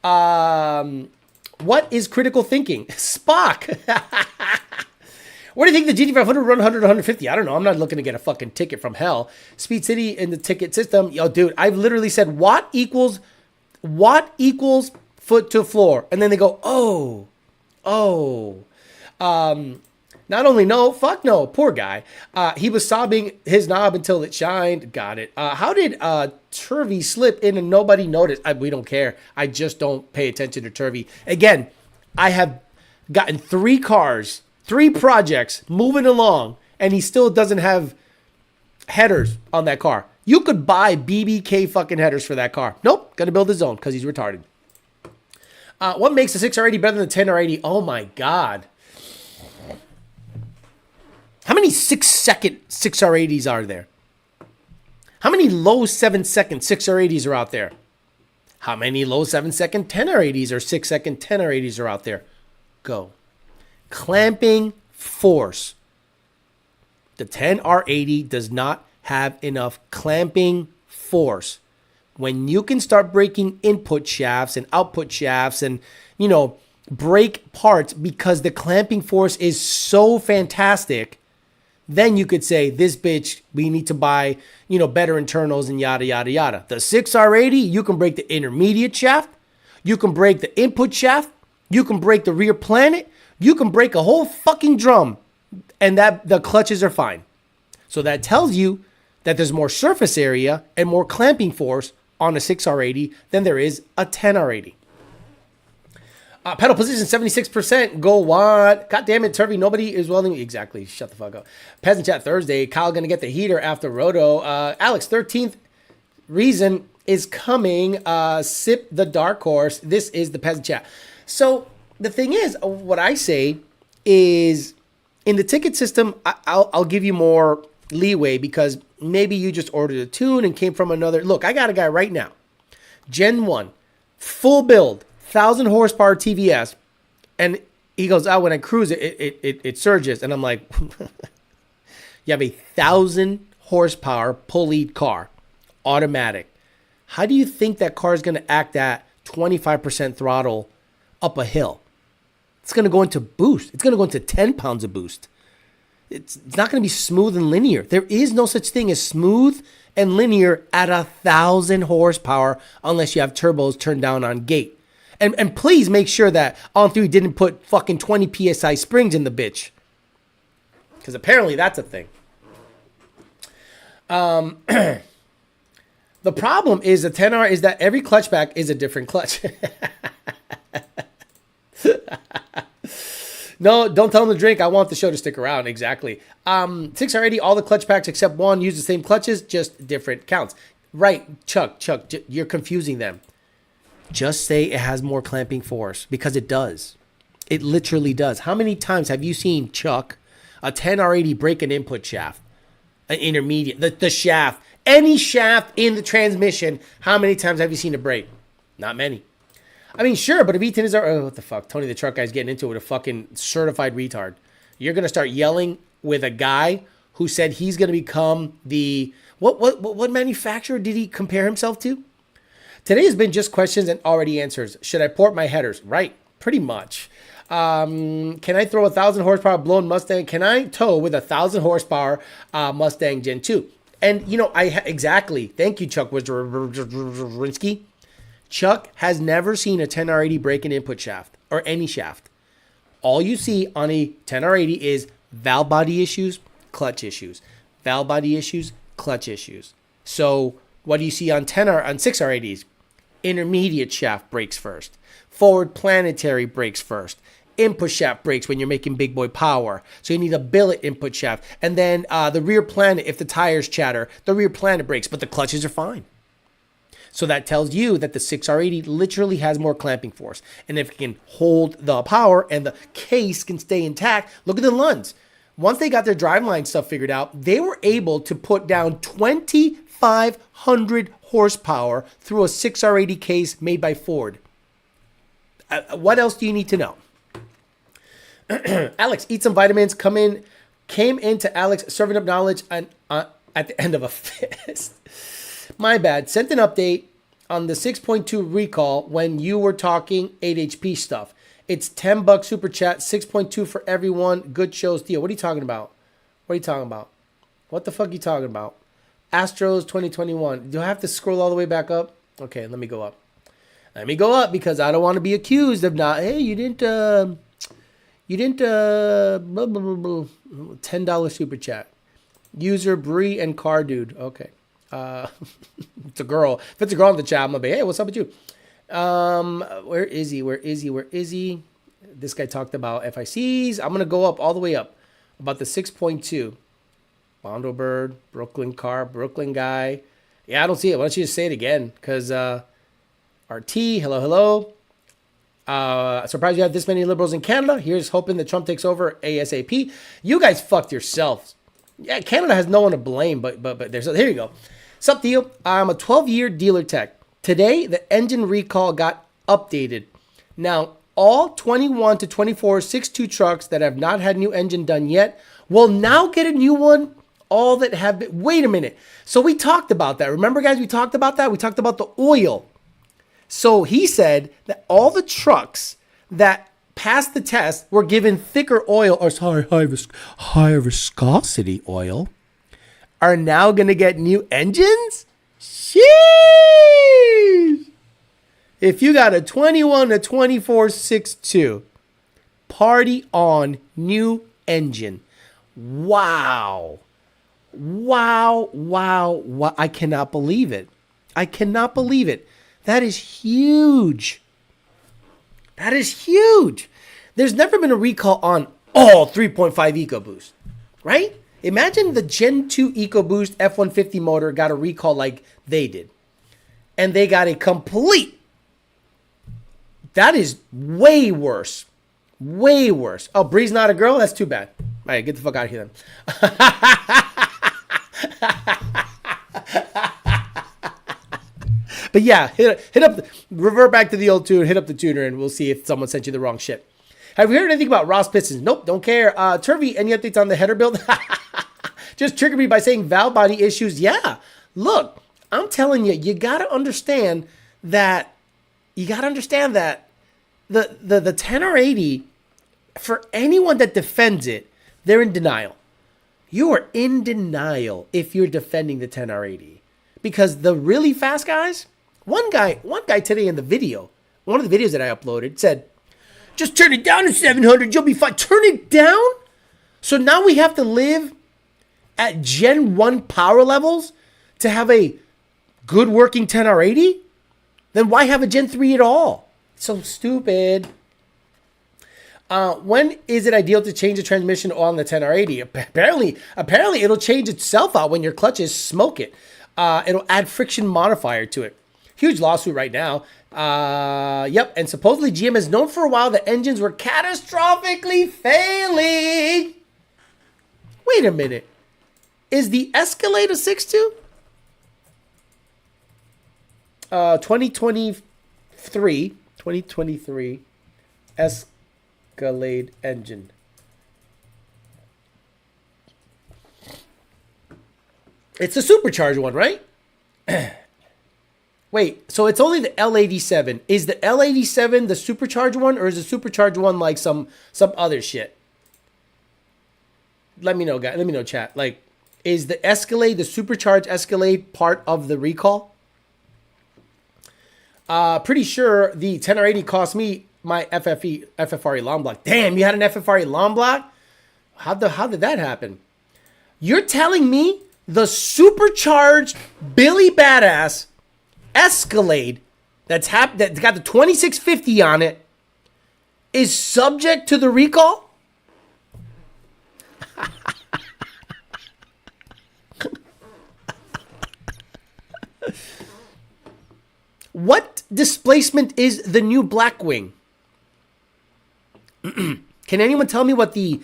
What is critical thinking? Spock. What do you think the GT500 run 100 150? I don't know. I'm not looking to get a fucking ticket from hell. Speed City in the ticket system. Yo, dude, I've literally said watt equals foot to floor. And then they go, not only no, fuck no, poor guy. He was sobbing his knob until it shined. Got it. How did Turvey slip in and nobody noticed? We don't care. I just don't pay attention to Turvey. Again, I have gotten 3 projects moving along, and he still doesn't have headers on that car. You could buy BBK fucking headers for that car. Nope, gonna build his own because he's retarded. What makes a 6R80 better than the 10R80? Oh my God. How many 6-second 6R80s are there? How many low 7-second 6R80s are out there? How many low 7-second 10R80s or 6-second 10R80s are out there? Go. Clamping force. The 10R80 does not have enough clamping force. When you can start breaking input shafts and output shafts and, break parts because the clamping force is so fantastic, then you could say, this bitch, we need to buy, better internals and yada, yada, yada. The 6R80, you can break the intermediate shaft. You can break the input shaft. You can break the rear planet. You can break a whole fucking drum, and that the clutches are fine. So that tells you that there's more surface area and more clamping force on a 6R80 than there is a 10R80. Pedal position 76%. Go what? God damn it, Turvey. Nobody is welding. Exactly. Shut the fuck up. Peasant chat Thursday. Kyle gonna get the heater after Roto. Alex, 13th reason is coming. Sip the dark horse. This is the Peasant chat. So the thing is, what I say is, in the ticket system, I'll give you more leeway because maybe you just ordered a tune and came from another. Look, I got a guy right now. Gen 1. Full build. 1,000 horsepower TVS, and he goes, oh, when I cruise it surges, and I'm like, you have a 1,000 horsepower pull lead car, automatic. How do you think that car is going to act at 25% throttle up a hill? It's going to go into boost. It's going to go into 10 pounds of boost. It's not going to be smooth and linear. There is no such thing as smooth and linear at 1,000 horsepower unless you have turbos turned down on gate. And please make sure that On 3 didn't put fucking 20 PSI springs in the bitch. Because apparently that's a thing. The problem is the 10R is that every clutch back is a different clutch. No, don't tell them to drink. I want the show to stick around. Exactly. 6R80, all the clutch packs except one use the same clutches, just different counts. Right, Chuck, you're confusing them. Just say it has more clamping force because it does. It literally does. How many times have you seen, Chuck, a 10R80 break an input shaft, an intermediate, the shaft, any shaft in the transmission? How many times have you seen it break? Not many. I mean, sure, but if Eaton is, what the fuck? Tony the truck guy's getting into it with a fucking certified retard. You're going to start yelling with a guy who said he's going to become the, what manufacturer did he compare himself to? Today has been just questions and already answers. Should I port my headers? Right, pretty much. Can I throw 1,000 horsepower blown Mustang? Can I tow with 1,000 horsepower Mustang Gen 2? And, you know, exactly. Thank you, Chuck Wizardrinsky. Chuck has never seen a 10R80 break an input shaft or any shaft. All you see on a 10R80 is valve body issues, clutch issues. Valve body issues, clutch issues. So what do you see on 6R80s? Intermediate shaft breaks first. Forward planetary breaks first. Input shaft breaks when you're making big boy power. So you need a billet input shaft. And then the rear planet, if the tires chatter, the rear planet breaks, but the clutches are fine. So that tells you that the 6R80 literally has more clamping force. And if it can hold the power and the case can stay intact, look at the Lunds. Once they got their driveline stuff figured out, they were able to put down 2,500 horsepower through a 6R80 case made by Ford. What else do you need to know? Alex, eat some vitamins. Came into Alex serving up knowledge at the end of a fist. My bad. Sent an update on the 6.2 recall when you were talking 8HP stuff. It's $10 super chat, 6.2 for everyone. Good shows deal. What are you talking about? What the fuck are you talking about? Astros 2021. Do I have to scroll all the way back up? Okay, let me go up. Because I don't want to be accused of not, hey, you didn't blah, blah, blah, blah. $10 super chat. User Bree and Car Dude. Okay. It's a girl. If it's a girl in the chat, I'm gonna be, hey, what's up with you? Where is he? This guy talked about FICs. I'm gonna go up all the way up about the 6.2. Bondo Bird, Brooklyn car, Brooklyn guy. Yeah, I don't see it. Why don't you just say it again? Because RT, hello. Surprised you have this many liberals in Canada. Here's hoping that Trump takes over ASAP. You guys fucked yourselves. Yeah, Canada has no one to blame, but there's, here you go. Sup, deal? I'm a 12-year dealer tech. Today, the engine recall got updated. Now, all 21 to 24 6.2 trucks that have not had new engine done yet will now get a new one. All that have been, wait a minute. So we talked about that. Remember, guys, we talked about that? We talked about the oil. So he said that all the trucks that passed the test were given thicker oil, or higher viscosity oil, are now going to get new engines? Sheesh! If you got a 21 to 24 6.2, party on, new engine. Wow. I cannot believe it. That is huge. That is huge. There's never been a recall on all 3.5 EcoBoost, right? Imagine the Gen 2 EcoBoost F-150 motor got a recall like they did. And they got a complete. That is way worse. Way worse. Oh, Bree's not a girl? That's too bad. All right, get the fuck out of here then. But yeah, hit up, revert back to the old tune, hit up the tuner, and we'll see if someone sent you the wrong shit. Have you heard anything about Ross Pistons? Nope, don't care. Turvey, any updates on the header build? Just triggered me by saying valve body issues. Yeah, look, I'm telling you, you got to understand that the 10R80, for anyone that defends it, they're in denial. You are in denial if you're defending the 10R80. Because the really fast guys, one guy today in the video, one of the videos that I uploaded said, just turn it down to 700, you'll be fine. Turn it down? So now we have to live at Gen 1 power levels to have a good working 10R80? Then why have a Gen 3 at all? It's so stupid. When is it ideal to change the transmission on the 10R80? Apparently it'll change itself out when your clutches smoke it. It'll add friction modifier to it. Huge lawsuit right now. Yep, and supposedly GM has known for a while that engines were catastrophically failing. Wait a minute. Is the Escalade a 6.2? 2023 Escalade engine. It's a supercharged one, right? Wait, so it's only the L87. Is the L87 the supercharged one, or is the supercharged one like some other shit? Let me know, guys. Let me know, chat. Like, is the Escalade, the supercharged Escalade, part of the recall? Pretty sure the 10R80 cost me my FFRE long block. Damn, you had an FFRE long block? How did that happen? You're telling me the supercharged Billy Badass Escalade that's got the 2650 on it is subject to the recall? What displacement is the new Blackwing? Can anyone tell me what the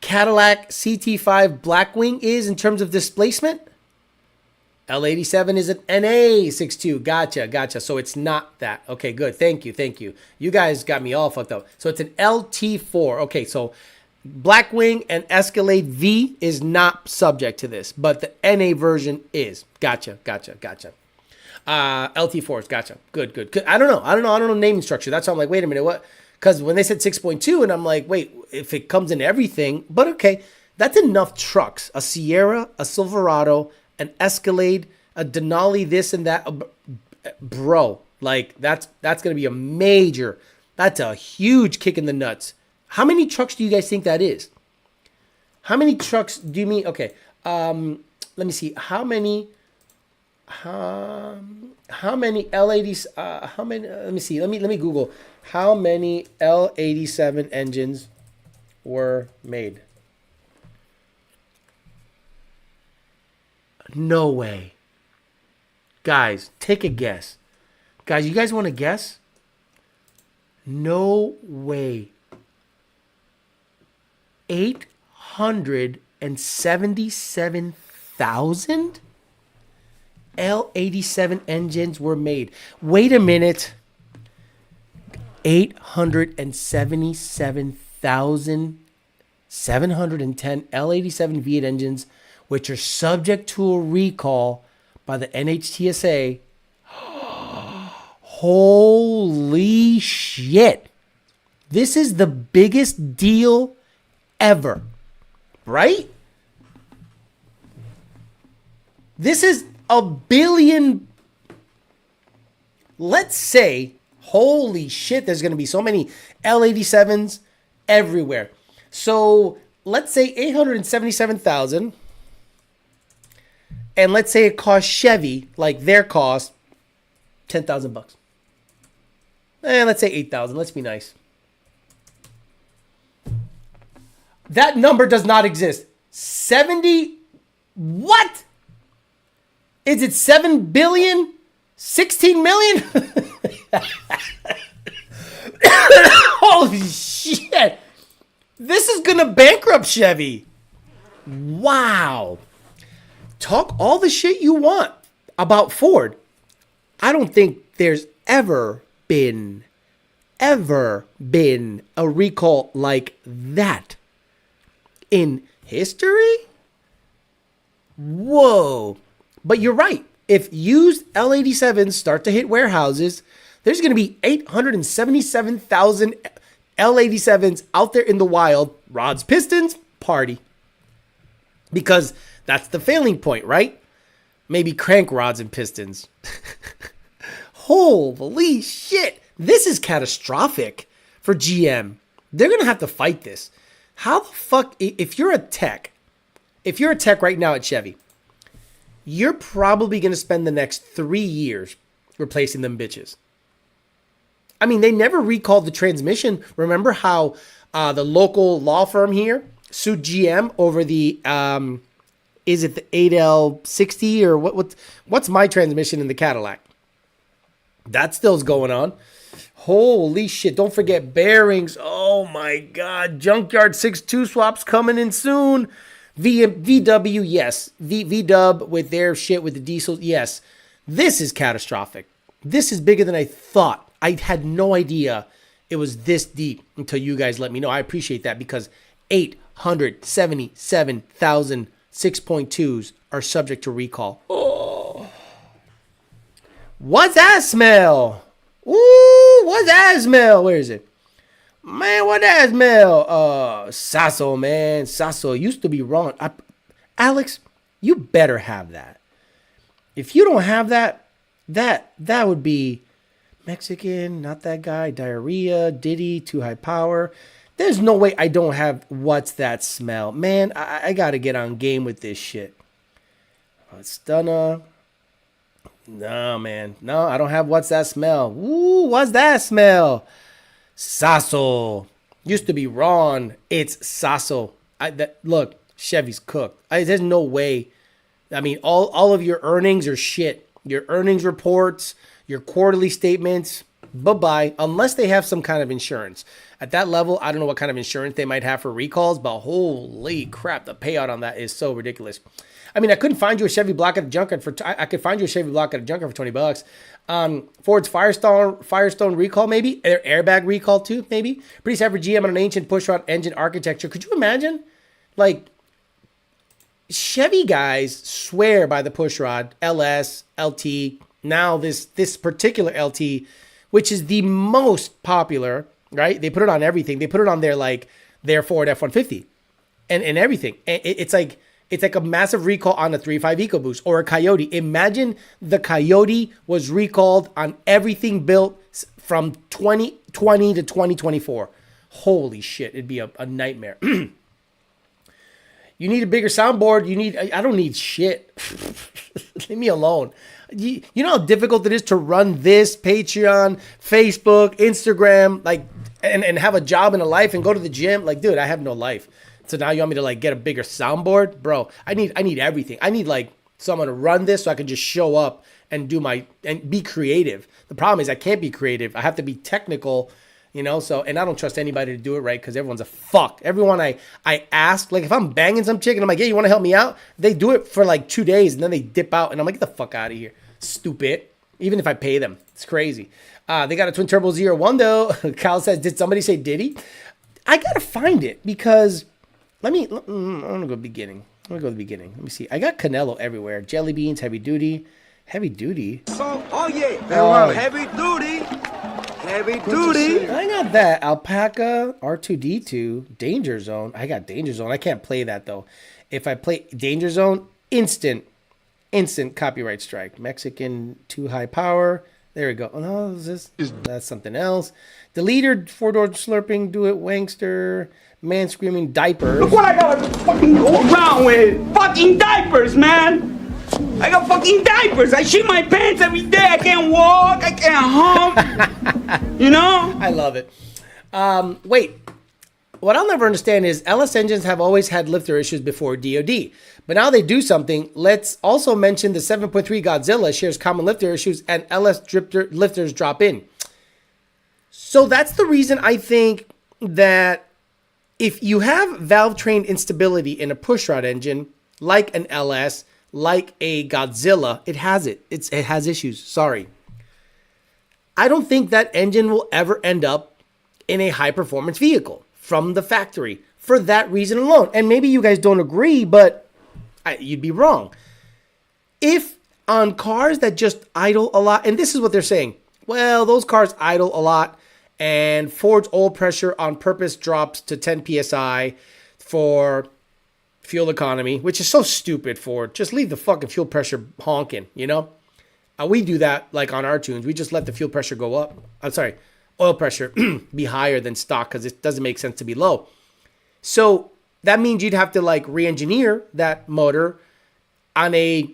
Cadillac CT5 Blackwing is in terms of displacement? L87 is an NA62. Gotcha. So it's not that. Okay, good. Thank you. You guys got me all fucked up. So it's an LT4. Okay, so Blackwing and Escalade V is not subject to this, but the NA version is. Gotcha. LT4s, gotcha. Good. I don't know naming structure. That's why I'm like, wait a minute, what? Because when they said 6.2, and I'm like, wait, if it comes in everything, but okay, that's enough trucks. A Sierra, a Silverado, an Escalade, a Denali, this and that. Bro, like, that's going to be a major, that's a huge kick in the nuts. How many trucks do you guys think that is? How many trucks do you mean? Okay, let me see. How many L80s? How many? Let me see. Let me Google. How many L87 engines were made? No way. Guys, take a guess. Guys, you guys want to guess? No way. 877,000 L87 engines were made. Wait a minute. 877,710 L87 V8 engines, which are subject to a recall by the NHTSA. Holy shit. This is the biggest deal ever, right? This is $1 billion. Let's say, holy shit, there's going to be so many L87s everywhere. So let's say 877,000. And let's say it costs Chevy, like their cost, $10,000. Let's say 8,000. Let's be nice. That number does not exist. 70. What? Is it 7 billion? 16 million? Holy shit. This is going to bankrupt Chevy. Wow. Talk all the shit you want about Ford. I don't think there's ever been a recall like that in history. Whoa. But you're right. If used L87s start to hit warehouses, there's going to be 877,000 L87s out there in the wild. Rods, Pistons, party. Because that's the failing point, right? Maybe crank rods and pistons. Holy shit. This is catastrophic for GM. They're going to have to fight this. How the fuck, if you're a tech right now at Chevy, you're probably going to spend the next 3 years replacing them bitches. I mean, they never recalled the transmission. Remember how the local law firm here sued GM over the, is it the 8L60 or what's my transmission in the Cadillac? That still's going on. Holy shit. Don't forget bearings. Oh my God. Junkyard 6.2 swaps coming in soon. VW, yes. VW with their shit with the diesels, yes. This is catastrophic. This is bigger than I thought. I had no idea it was this deep until you guys let me know. I appreciate that because 877,000 6.2s are subject to recall. Oh. What's that smell? Ooh, what's that smell? Where is it? Man, what that smell? Sasso, man. Sasso used to be wrong. Alex, you better have that. If you don't have that, that would be Mexican, not that guy, diarrhea, Diddy, too high power. There's no way I don't have what's that smell. Man, I got to get on game with this shit. Stunner. No, man. No, I don't have what's that smell. Ooh, what's that smell? Sasso. Used to be Ron. It's Sasso. Look, Chevy's cooked. There's no way. I mean, all of your earnings are shit. Your earnings reports, your quarterly statements, bye-bye, unless they have some kind of insurance. At that level, I don't know what kind of insurance they might have for recalls, but holy crap, the payout on that is so ridiculous. I mean, I couldn't find you a Chevy block at a junkyard I could find you a Chevy block at a junkyard for $20. Ford's Firestone recall, maybe. Airbag recall too, maybe. Pretty sad for GM on an ancient pushrod engine architecture. Could you imagine? Like, Chevy guys swear by the pushrod, LS, LT. Now this particular LT, which is the most popular, right? They put it on everything. They put it on their Ford F-150 and everything. It's like a massive recall on a 3.5 EcoBoost or a Coyote. Imagine the Coyote was recalled on everything built from 2020 to 2024. Holy shit, it'd be a nightmare. You need a bigger soundboard. I don't need shit. Leave me alone. You know how difficult it is to run this Patreon, Facebook, Instagram, and have a job and a life and go to the gym. Like, dude, I have no life. So now you want me to get a bigger soundboard? Bro, I need everything. I need someone to run this so I can just show up and and be creative. The problem is I can't be creative. I have to be technical, so, and I don't trust anybody to do it right because everyone's a fuck. Everyone I ask, if I'm banging some chick and I'm like, hey, you want to help me out? They do it for 2 days and then they dip out and I'm like, get the fuck out of here. Stupid. Even if I pay them. It's crazy. They got a twin turbo Z01 though. Kyle says, did somebody say Diddy? I got to find it because I'm going to go beginning. Let me see. I got Canelo everywhere. Jelly beans, heavy duty. Heavy duty? Oh yeah. Heavy duty. Heavy duty. I got that. Alpaca, R2D2, Danger Zone. I got Danger Zone. I can't play that though. If I play Danger Zone, instant copyright strike. Mexican, too high power. There we go. Oh no, that's something else. Deleter, 4-door slurping, do it, wankster, man screaming, diapers. Look what I gotta fucking go around with. Fucking diapers, man. I got fucking diapers. I shit my pants every day. I can't walk. I can't hump. You know? I love it. Wait. What I'll never understand is LS engines have always had lifter issues before DOD. But now they do something. Let's also mention the 7.3 Godzilla shares common lifter issues and LS lifters drop in. So that's the reason I think that if you have valve train instability in a pushrod engine, like an LS, like a Godzilla, it has it. It has issues. Sorry. I don't think that engine will ever end up in a high performance vehicle from the factory for that reason alone. And maybe you guys don't agree, but you'd be wrong. If on cars that just idle a lot, and this is what they're saying, well, those cars idle a lot and Ford's oil pressure on purpose drops to 10 PSI for fuel economy, which is so stupid, Ford. Just leave the fucking fuel pressure honking, you know? We do that like on our tunes. We just let the fuel pressure go up. I'm sorry, oil pressure be higher than stock because it doesn't make sense to be low. So that means you'd have to like re-engineer that motor on a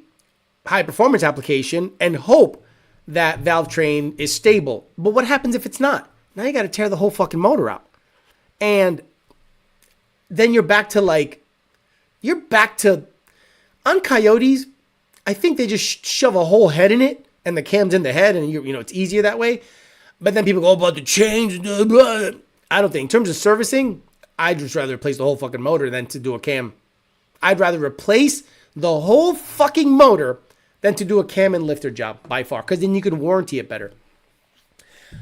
high performance application and hope that valve train is stable. But what happens if it's not? Now you got to tear the whole fucking motor out. And then you're back to on Coyotes, I think they just shove a whole head in it and the cam's in the head and you know it's easier that way. But then people go, about the change. I don't think. In terms of servicing, I'd just rather replace the whole fucking motor than to do a cam. I'd rather replace the whole fucking motor than to do a cam and lifter job by far, because then you can warranty it better.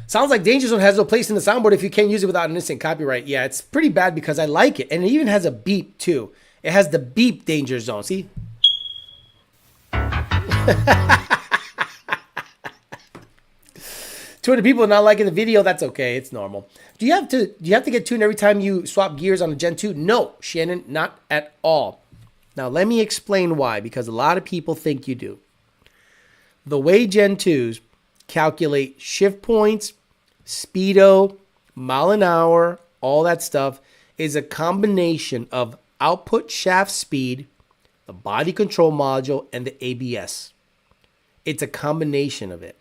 Sounds like Danger Zone has no place in the soundboard if you can't use it without an instant copyright. Yeah, it's pretty bad because I like it. And it even has a beep too. It has the beep Danger Zone. See? Two other people not liking the video. That's okay. It's normal. Do you have to get tuned every time you swap gears on a Gen 2? No, Shannon, not at all. Now let me explain why, because a lot of people think you do. The way Gen 2s calculate shift points, speedo, mile an hour, all that stuff is a combination of output shaft speed, the body control module, and the ABS. It's a combination of it.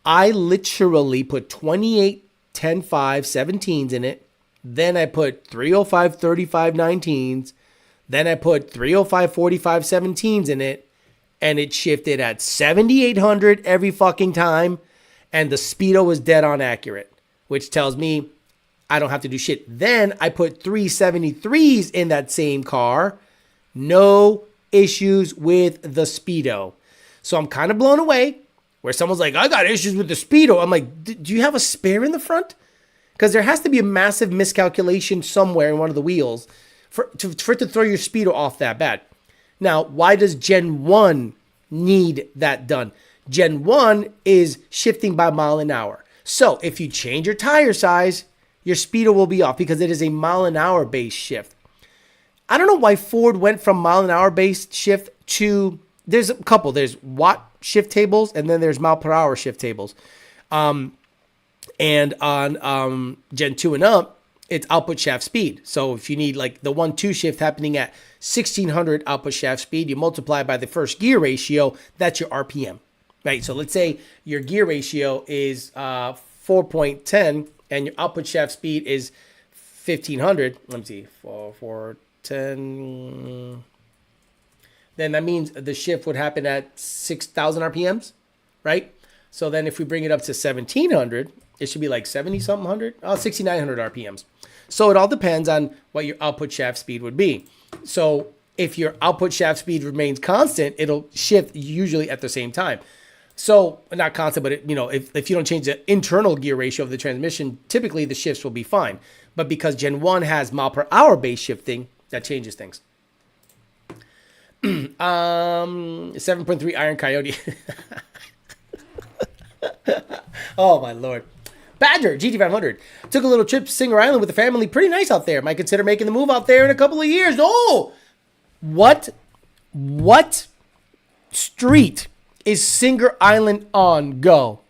I literally put 28 10.5 17s in it. Then I put 305 35 19s. Then I put 305 45 17s in it. And it shifted at 7,800 every fucking time. And the speedo was dead on accurate, which tells me I don't have to do shit. Then I put 373s in that same car. No issues with the speedo. So I'm kind of blown away where someone's like, I got issues with the speedo. I'm like, do you have a spare in the front? Because there has to be a massive miscalculation somewhere in one of the wheels for it to throw your speedo off that bad. Now, why does Gen 1 need that done? Gen 1 is shifting by mile an hour. So if you change your tire size, your speedo will be off because it is a mile an hour based shift. I don't know why Ford went from mile an hour based shift to, there's a couple. There's watt shift tables and then there's mile per hour shift tables. And on Gen 2 and up, it's output shaft speed. So if you need like the 1-2 shift happening at 1600 output shaft speed, you multiply by the first gear ratio, that's your RPM, right? So let's say your gear ratio is 4.10 and your output shaft speed is 1500. Let me see, 410. Then that means the shift would happen at 6,000 RPMs, right? So then if we bring it up to 1700, it should be like 70-something hundred, 6,900 RPMs. So it all depends on what your output shaft speed would be. So if your output shaft speed remains constant, it'll shift usually at the same time. So not constant, but if you don't change the internal gear ratio of the transmission, typically the shifts will be fine. But because Gen 1 has mile per hour based shifting, that changes things. 7.3 Iron Coyote. Oh my Lord. Badger GT500 took a little trip to Singer Island with the family. Pretty nice out there. Might consider making the move out there in a couple of years. Oh, what street is Singer Island on? Go.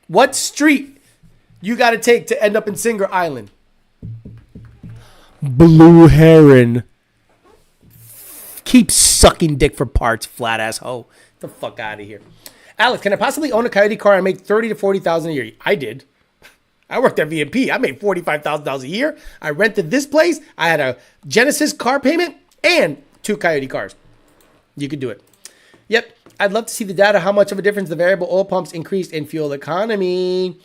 What street you got to take to end up in Singer Island? Blue Heron. Keep sucking dick for parts, flat ass hoe. Get the fuck out of here. Alex, can I possibly own a Coyote car and make $30,000 to $40,000 a year? I did. I worked at VMP. I made $45,000 a year. I rented this place. I had a Genesis car payment and 2 Coyote cars. You could do it. Yep. I'd love to see the data, how much of a difference the variable oil pumps increased in fuel economy.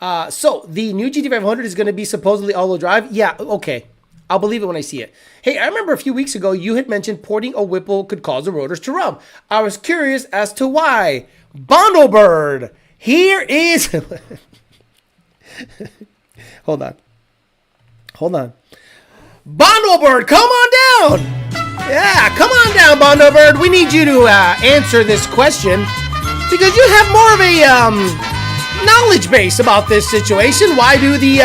So the new GT500 is going to be supposedly all-wheel drive. Yeah, okay. I'll believe it when I see it. Hey, I remember a few weeks ago you had mentioned porting a Whipple could cause the rotors to rub. I was curious as to why. Bondlebird, here is... Hold on. Bondlebird, come on down. Yeah, come on down, Bondlebird. We need you to answer this question because you have more of a knowledge base about this situation. Why do the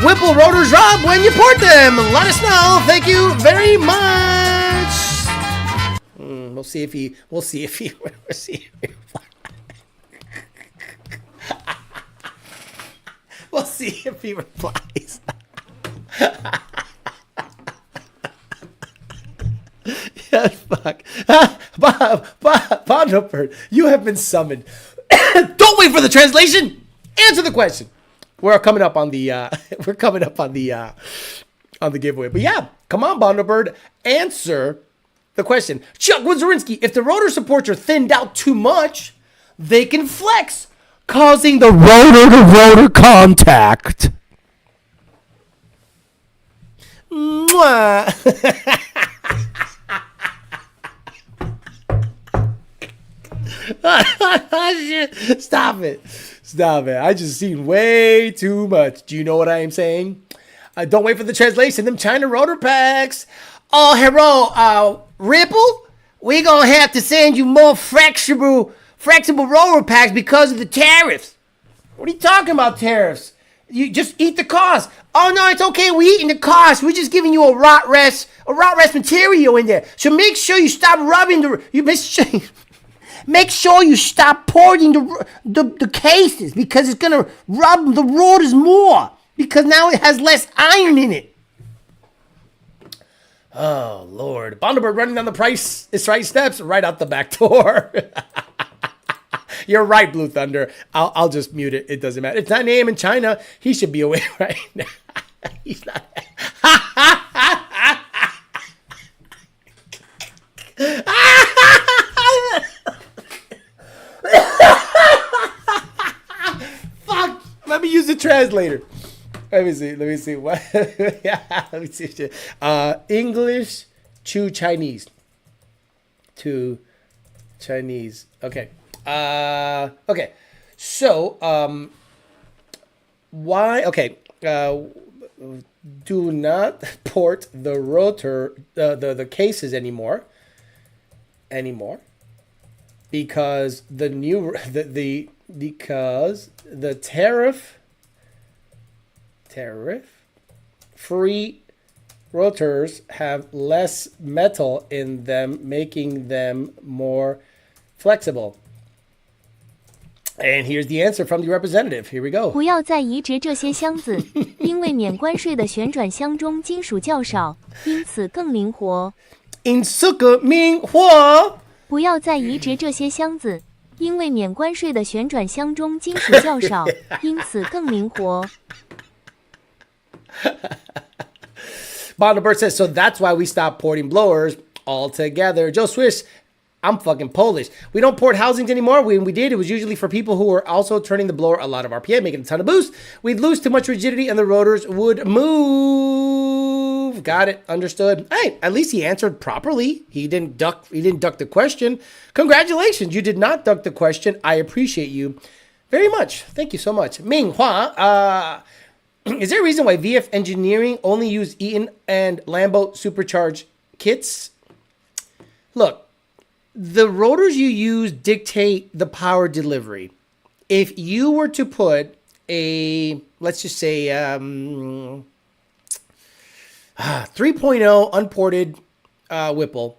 Whipple rotors rub when you port them? Let us know. Thank you very much. We'll see if he. We'll see if he replies. Yeah, fuck. Bondlebird, you have been summoned. Don't wait for the translation. Answer the question. We're coming up on the giveaway. But yeah, come on, Bondlebird. Answer the question. Chuck Wazarinsky, if the rotor supports are thinned out too much, they can flex, causing the rotor-to-rotor contact. Mwah. Stop it. I just seen way too much. Do you know what I am saying? Don't wait for the translation. Them China rotor packs. Oh, Heron, Ripple, we gonna have to send you more flexible rotor packs because of the tariffs. What are you talking about, tariffs? You just eat the cost. Oh no, it's okay. We eating the cost. We're just giving you a rot rest material in there. So make sure you stop rubbing make sure you stop porting the cases because it's gonna rub the rotors more because now it has less iron in it. Oh Lord, Bondlebird running down the price is right steps right out the back door. You're right, Blue Thunder. I'll just mute it. It doesn't matter. It's 9 a.m. in China. He should be away right now. He's not. Fuck. Let me use the translator. Let me see. What? Yeah, let me see. English to Chinese. Okay. Okay. So, why? Okay. Do not port the rotor, the cases anymore, because because the tariff-free rotors have less metal in them, making them more flexible. And here's the answer from the representative. Here we go. 不要再移植这些箱子，因为免关税的旋转箱中金属较少，因此更灵活。因此更灵活。不要再移植这些箱子，因为免关税的旋转箱中金属较少，因此更灵活。Bondlebird says, so that's why we stopped porting blowers altogether. Joe Swiss, I'm fucking Polish. We don't port housings anymore. When we did, it was usually for people who were also turning the blower a lot of RPM, making a ton of boost. We'd lose too much rigidity and the rotors would move. Got it. Understood. Hey, at least he answered properly. He didn't duck the question. Congratulations. You did not duck the question. I appreciate you very much. Thank you so much. Ming Hua, is there a reason why VF Engineering only use Eaton and Lambo supercharged kits? Look, the rotors you use dictate the power delivery. If you were to put a, let's just say, 3.0 unported Whipple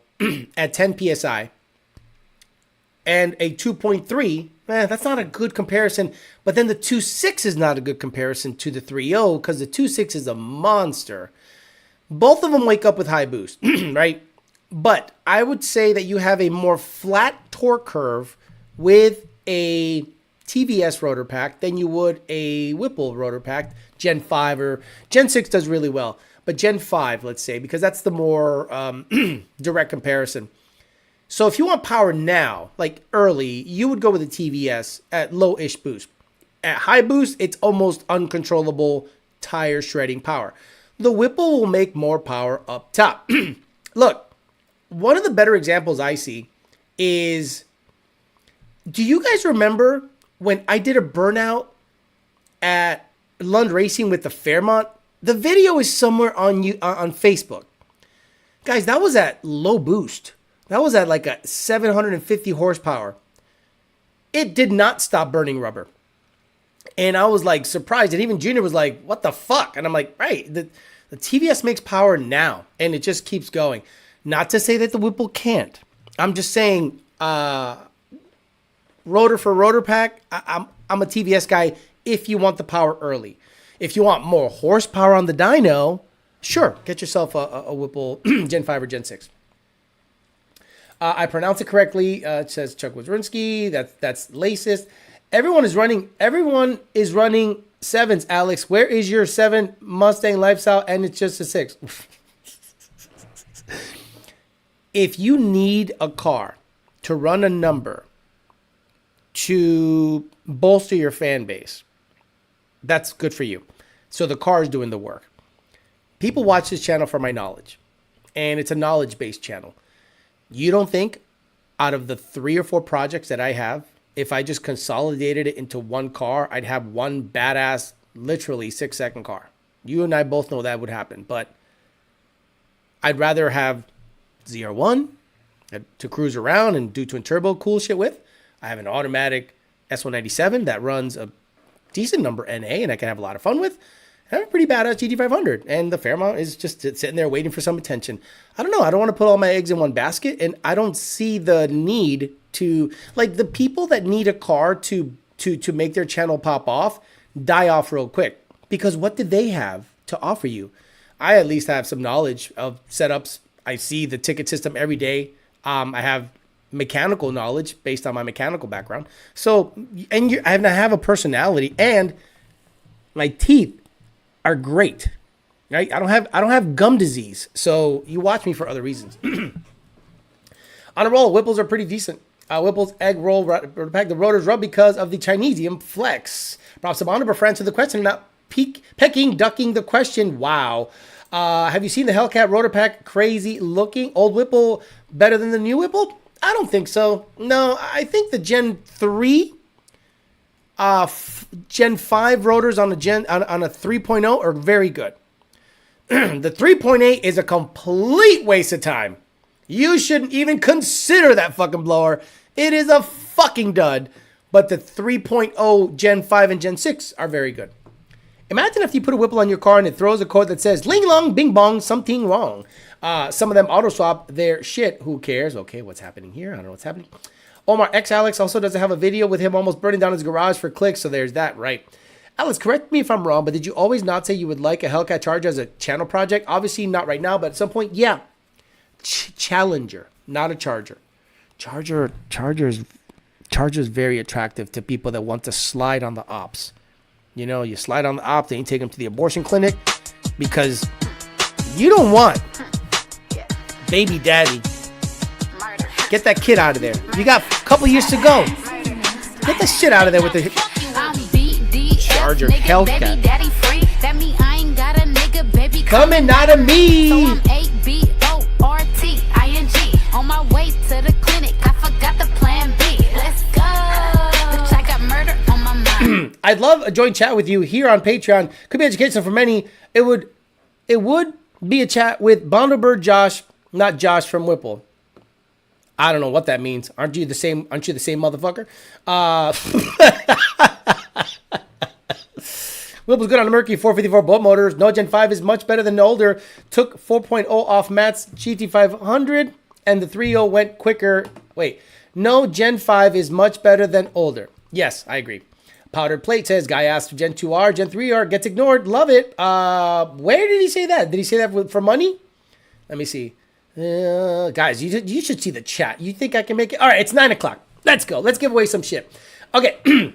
at 10 PSI and a 2.3, that's not a good comparison. But then the 2.6 is not a good comparison to the 3.0 because the 2.6 is a monster. Both of them wake up with high boost, right? But I would say that you have a more flat torque curve with a TVS rotor pack than you would a Whipple rotor pack, Gen 5 or Gen 6 does really well. But Gen 5, let's say, because that's the more direct comparison. So if you want power now, like early, you would go with a TVS at low-ish boost. At high boost, it's almost uncontrollable tire shredding power. The Whipple will make more power up top. Look, one of the better examples I see is, do you guys remember when I did a burnout at Lund Racing with the Fairmont? The video is somewhere on Facebook. Guys, that was at low boost. That was at like a 750 horsepower. It did not stop burning rubber. And I was like surprised. And even Junior was like, what the fuck? And I'm like, right, the TVS makes power now. And it just keeps going. Not to say that the Whipple can't. I'm just saying, rotor for rotor pack, I'm a TVS guy if you want the power early. If you want more horsepower on the dyno, sure, get yourself a Whipple Gen 5 or Gen 6. I pronounce it correctly. It says Chuck Wazrinsky. That's racist. Everyone is running sevens, Alex. Where is your 7 Mustang lifestyle? And it's just a 6. If you need a car to run a number to bolster your fan base, that's good for you. So the car is doing the work. People watch this channel for my knowledge, and it's a knowledge-based channel. You don't think out of the 3 or 4 projects that I have, if I just consolidated it into one car, I'd have one badass, literally 6-second car. You and I both know that would happen, but I'd rather have ZR1 to cruise around and do twin turbo cool shit with. I have an automatic S197 that runs a decent number NA and I can have a lot of fun with. I have a pretty badass GT500, and the Fairmont is just sitting there waiting for some attention. I don't know. I don't want to put all my eggs in one basket, and I don't see the need to, like, the people that need a car to make their channel pop off die off real quick, because what did they have to offer you? I at least have some knowledge of setups. I see the ticket system every day. I have mechanical knowledge based on my mechanical background. So, and I have a personality, and my teeth are great, right? I don't have gum disease, so you watch me for other reasons. On a roll, Whipples are pretty decent. Whipple's egg roll pack, the Rotors rub because of the Chinesium flex. Props to Bonder for answering the question, not ducking the question. Wow. Have you seen the Hellcat rotor pack? Crazy looking. Old Whipple better than the new Whipple? I don't think so. No, I think the Gen 3, Gen 5 rotors on a 3.0 are very good. The 3.8 is a complete waste of time. You shouldn't even consider that fucking blower. It is a fucking dud. But the 3.0 Gen 5 and Gen 6 are very good. Imagine if you put a Whipple on your car and it throws a code that says, ling long, bing bong, something wrong. Some of them auto swap their shit. Who cares? Okay, what's happening here? I don't know what's happening. Omar X Alex also doesn't have a video with him almost burning down his garage for clicks, so there's that, right? Alex, correct me if I'm wrong, but did you always not say you would like a Hellcat Charger as a channel project? Obviously not right now, but at some point, yeah. Challenger, not a Charger. Charger's very attractive to people that want to slide on the ops. You know, you slide on the op, then you take them to the abortion clinic because you don't want baby daddy. Get that kid out of there. You got a couple years to go. Get the shit out of there with the Charger Hellcat. Coming out of me. On my way to the clinic, I forgot the plan B. Let's go. I got murder on my mind. I'd love a joint chat with you here on Patreon. Could be educational for many. It would be a chat with Bondobird Josh, not Josh from Whipple. I don't know what that means. Aren't you the same motherfucker? Whipple's good on the Mercury 454 boat motors. No Gen 5 is much better than the older. Took 4.0 off Matt's GT500 and the 3.0 went quicker. Wait, no Gen 5 is much better than older. Yes, I agree. Powdered Plate says, guy asked for Gen 2R, Gen 3R gets ignored. Love it. Where did he say that? Did he say that for money? Let me see. Guys, you should see the chat. You think I can make it? All right, it's 9 o'clock. Let's go. Let's give away some shit. Okay.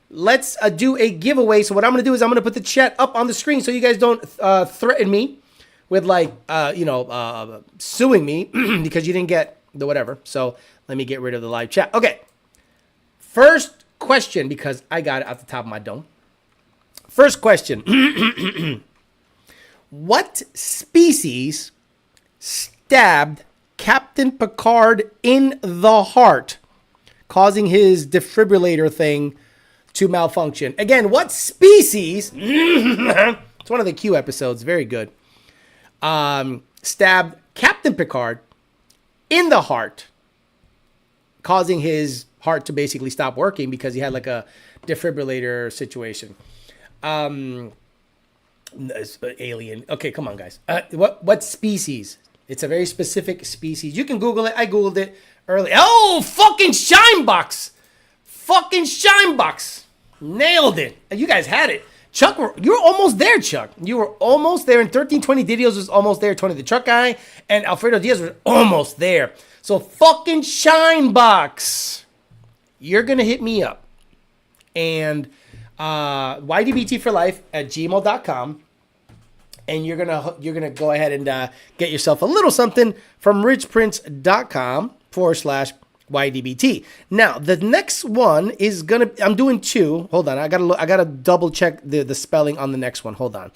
Let's do a giveaway. So what I'm going to do is I'm going to put the chat up on the screen so you guys don't threaten me with suing me because you didn't get the whatever. So let me get rid of the live chat. Okay. First question, because I got it off the top of my dome. First question. What species stabbed Captain Picard in the heart, causing his defibrillator thing to malfunction? Again, what species? It's one of the Q episodes. Very good. Stabbed Captain Picard in the heart, causing his heart to basically stop working because he had like a defibrillator situation. Alien. Okay, come on, guys. What species? It's a very specific species. You can Google it. I Googled it early. Oh, fucking Shinebox. Fucking Shinebox. Nailed it. You guys had it. Chuck, you were almost there, Chuck. You were almost there. And 1320 Didios was almost there. Tony the Truck Guy and Alfredo Diaz was almost there. So fucking Shinebox. You're going to hit me up. And ydbtforlife@gmail.com. And you're gonna go ahead and get yourself a little something from richprince.com/YDBT. Now, the next one is I'm doing two. Hold on. I gotta double check the spelling on the next one. Hold on.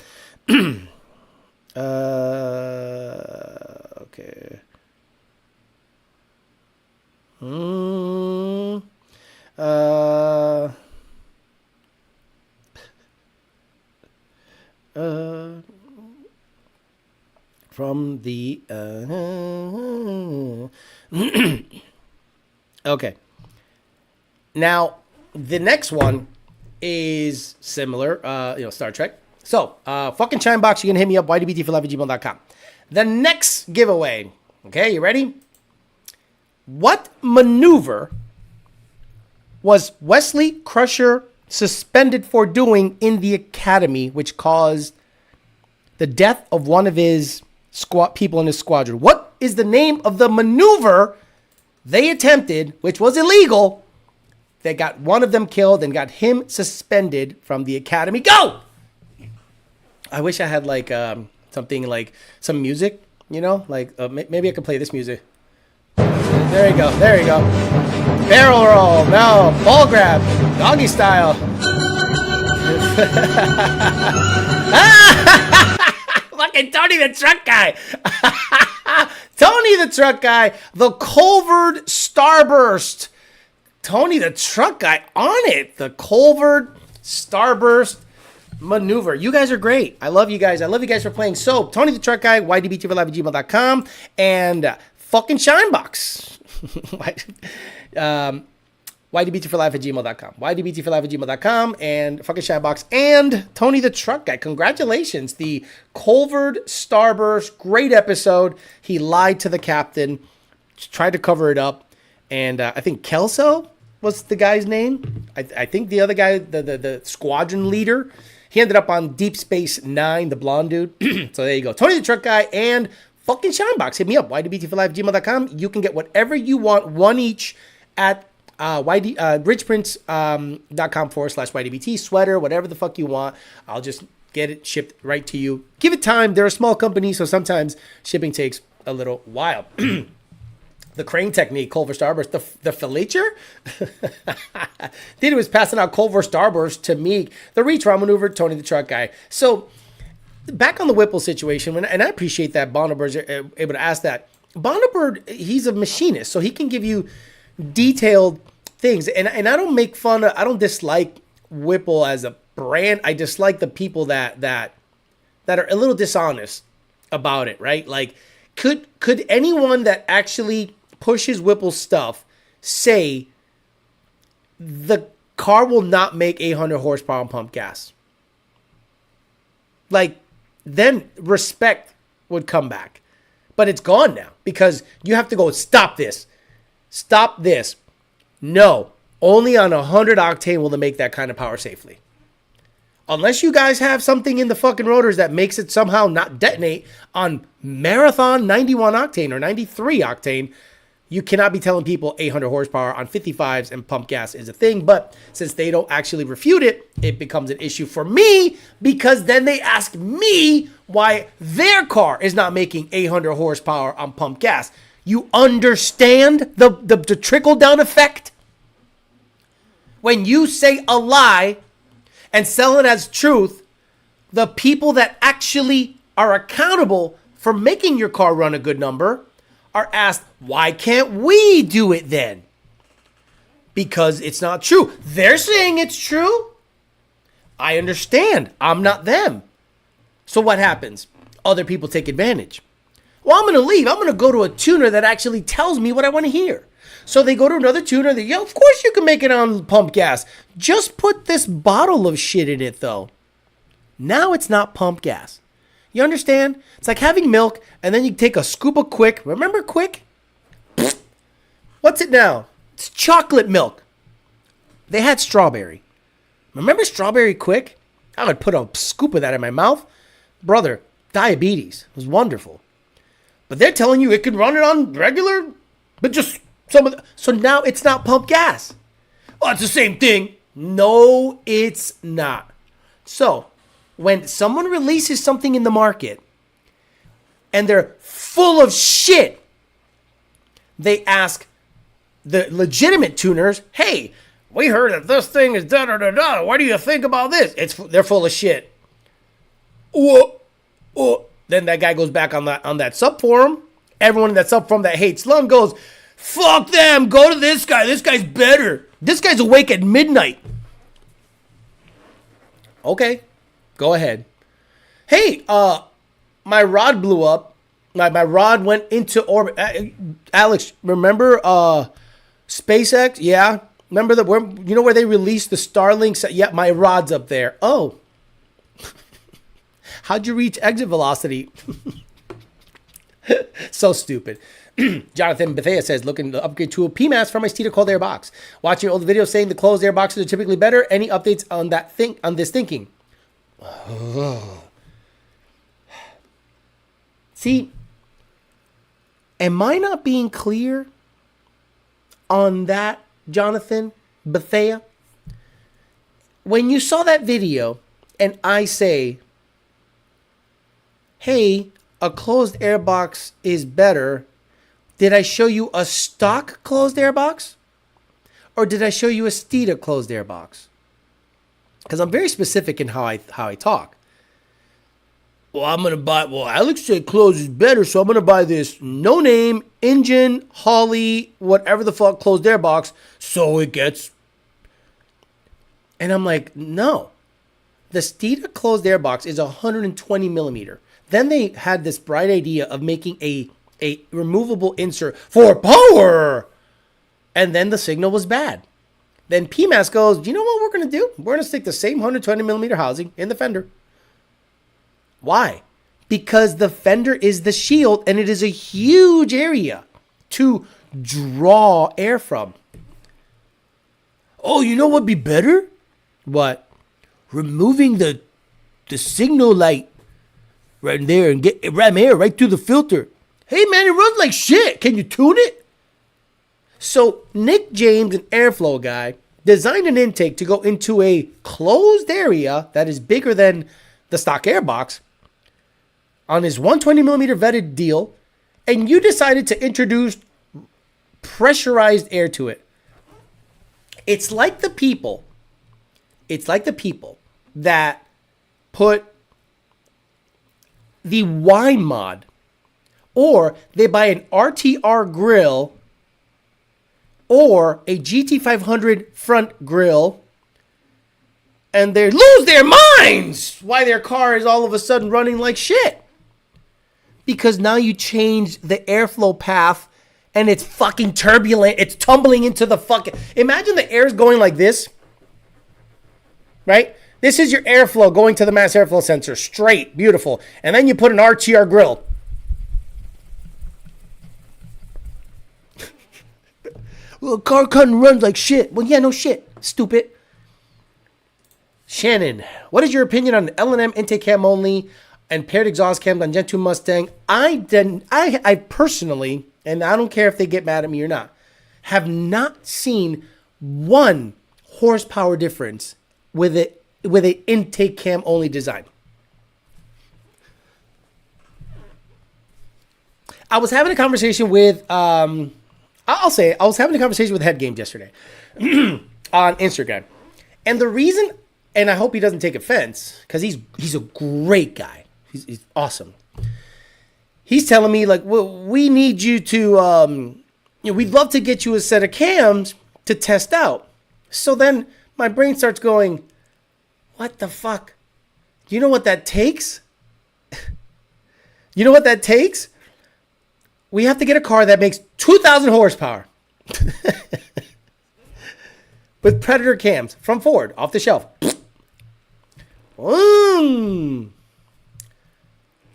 Okay. From the okay. Now the next one is similar, Star Trek. So fucking Chinebox, you can hit me up, ydbtforlife@gmail.com. The next giveaway. Okay, you ready? What maneuver was Wesley Crusher suspended for doing in the academy, which caused the death of one of his people in his squadron? What is the name of the maneuver they attempted, which was illegal, that got one of them killed and got him suspended from the academy? Go! I wish I had like something like some music, like maybe I could play this music. There you go. There you go. Barrel roll. No. Ball grab. Doggy style. Fucking Tony the Truck Guy. Tony the Truck Guy. The Culvered Starburst. Tony the Truck Guy on it. The Culvered Starburst maneuver. You guys are great. I love you guys. I love you guys for playing. So, Tony the Truck Guy, ydbtforlife@gmail.com, and fucking Shinebox. ydbtforlife@gmail.com. ydbtforlife@gmail.com, and fucking Shinebox, and Tony the Truck Guy. Congratulations. The Culvered Starburst. Great episode. He lied to the captain, tried to cover it up, and I think Kelso was the guy's name. I think the other guy, the squadron leader, he ended up on Deep Space Nine, the blonde dude. So there you go. Tony the Truck Guy and fucking Shinebox. Hit me up, ydbtforlife@gmail.com. You can get whatever you want, one each at richprince.com/YDBT, sweater, whatever the fuck you want. I'll just get it shipped right to you. Give it time. They're a small company, so sometimes shipping takes a little while. The crane technique, Culver Starburst, the filature? Did was passing out Culver Starburst to me. The retron maneuver, Tony the Truck Guy. So back on the Whipple situation, and I appreciate that Bonnebird's able to ask that. Bonnebird, he's a machinist, so he can give you detailed things. And I don't make fun of, I don't dislike Whipple as a brand. I dislike the people that are a little dishonest about it, right? Like, could anyone that actually pushes Whipple stuff say the car will not make 800 horsepower on pump gas? Like, then respect would come back. But it's gone now because you have to go, stop this. Stop this. No, only on 100 octane will they make that kind of power safely. Unless you guys have something in the fucking rotors that makes it somehow not detonate on marathon 91 octane or 93 octane, You cannot be telling people 800 horsepower on 55s and pump gas is a thing. But since they don't actually refute it, it becomes an issue for me, because then they ask me why their car is not making 800 horsepower on pump gas. You understand the trickle-down effect? When you say a lie and sell it as truth, the people that actually are accountable for making your car run a good number are asked, why can't we do it then? Because it's not true. They're saying it's true. I understand. I'm not them. So what happens? Other people take advantage. Well, I'm going to leave. I'm going to go to a tuner that actually tells me what I want to hear. So they go to another tuner. They go, of course you can make it on pump gas. Just put this bottle of shit in it, though. Now it's not pump gas. You understand? It's like having milk, and then you take a scoop of Quick. Remember Quick? What's it now? It's chocolate milk. They had strawberry. Remember strawberry Quick? I would put a scoop of that in my mouth. Brother, diabetes. It was wonderful. But they're telling you it can run it on regular, but just some of the... So now it's not pump gas. Oh, it's the same thing. No, it's not. So when someone releases something in the market and they're full of shit, they ask the legitimate tuners, hey, we heard that this thing is da-da-da-da. What do you think about this? They're full of shit. Then that guy goes back on that sub forum. Everyone in that sub forum that hates Slum goes, fuck them. Go to this guy. This guy's better. This guy's awake at midnight. Okay. Go ahead. Hey, my rod blew up. My rod went into orbit. Alex, remember SpaceX? Yeah. Remember where they released the Starlink? Yeah, my rod's up there. Oh. How'd you reach exit velocity? So stupid. Jonathan Bethea says, looking to upgrade to a PMAS for my Steeder closed air box. Watching old videos saying the closed air boxes are typically better. Any updates on this thinking? See, am I not being clear on that, Jonathan Bethea? When you saw that video and I say, hey, a closed air box is better, did I show you a stock closed air box? Or did I show you a Steeder closed air box? Because I'm very specific in how I talk. Well, Alex said closed is better, so I'm going to buy this no-name, engine, Holley, whatever the fuck, closed air box, so it gets... And I'm like, no. The Steeder closed air box is 120 millimeter. Then they had this bright idea of making a removable insert for power. And then the signal was bad. Then PMAS goes, you know what we're going to do? We're going to stick the same 120 millimeter housing in the fender. Why? Because the fender is the shield and it is a huge area to draw air from. Oh, you know what'd be better? What? Removing the signal light right there and get ram air right through the filter. Hey man, it runs like shit. Can you tune it? So Nick James, an airflow guy, designed an intake to go into a closed area that is bigger than the stock airbox on his 120 millimeter vetted deal, and you decided to introduce pressurized air to it. It's like the people that put the wine mod, or they buy an RTR grill or a GT500 front grill and they lose their minds why their car is all of a sudden running like shit. Because now you change the airflow path and it's fucking turbulent. It's tumbling into the fucking... Imagine the air's going like this. Right? This is your airflow going to the mass airflow sensor. Straight. Beautiful. And then you put an RTR grill. Well, car couldn't run like shit. Well, yeah, no shit. Stupid. Shannon, what is your opinion on L&M intake cam only and paired exhaust cams on Gen 2 Mustang? I personally and I don't care if they get mad at me or not, have not seen 1 horsepower difference with an intake cam only design. I was having a conversation with I was having a conversation with Head Games yesterday on Instagram, and the reason, and I hope he doesn't take offense, because he's a great guy. He's awesome. He's telling me, like, well, we need you to, we'd love to get you a set of cams to test out. So then my brain starts going, what the fuck? You know what that takes? You know what that takes? We have to get a car that makes 2,000 horsepower with Predator cams from Ford off the shelf.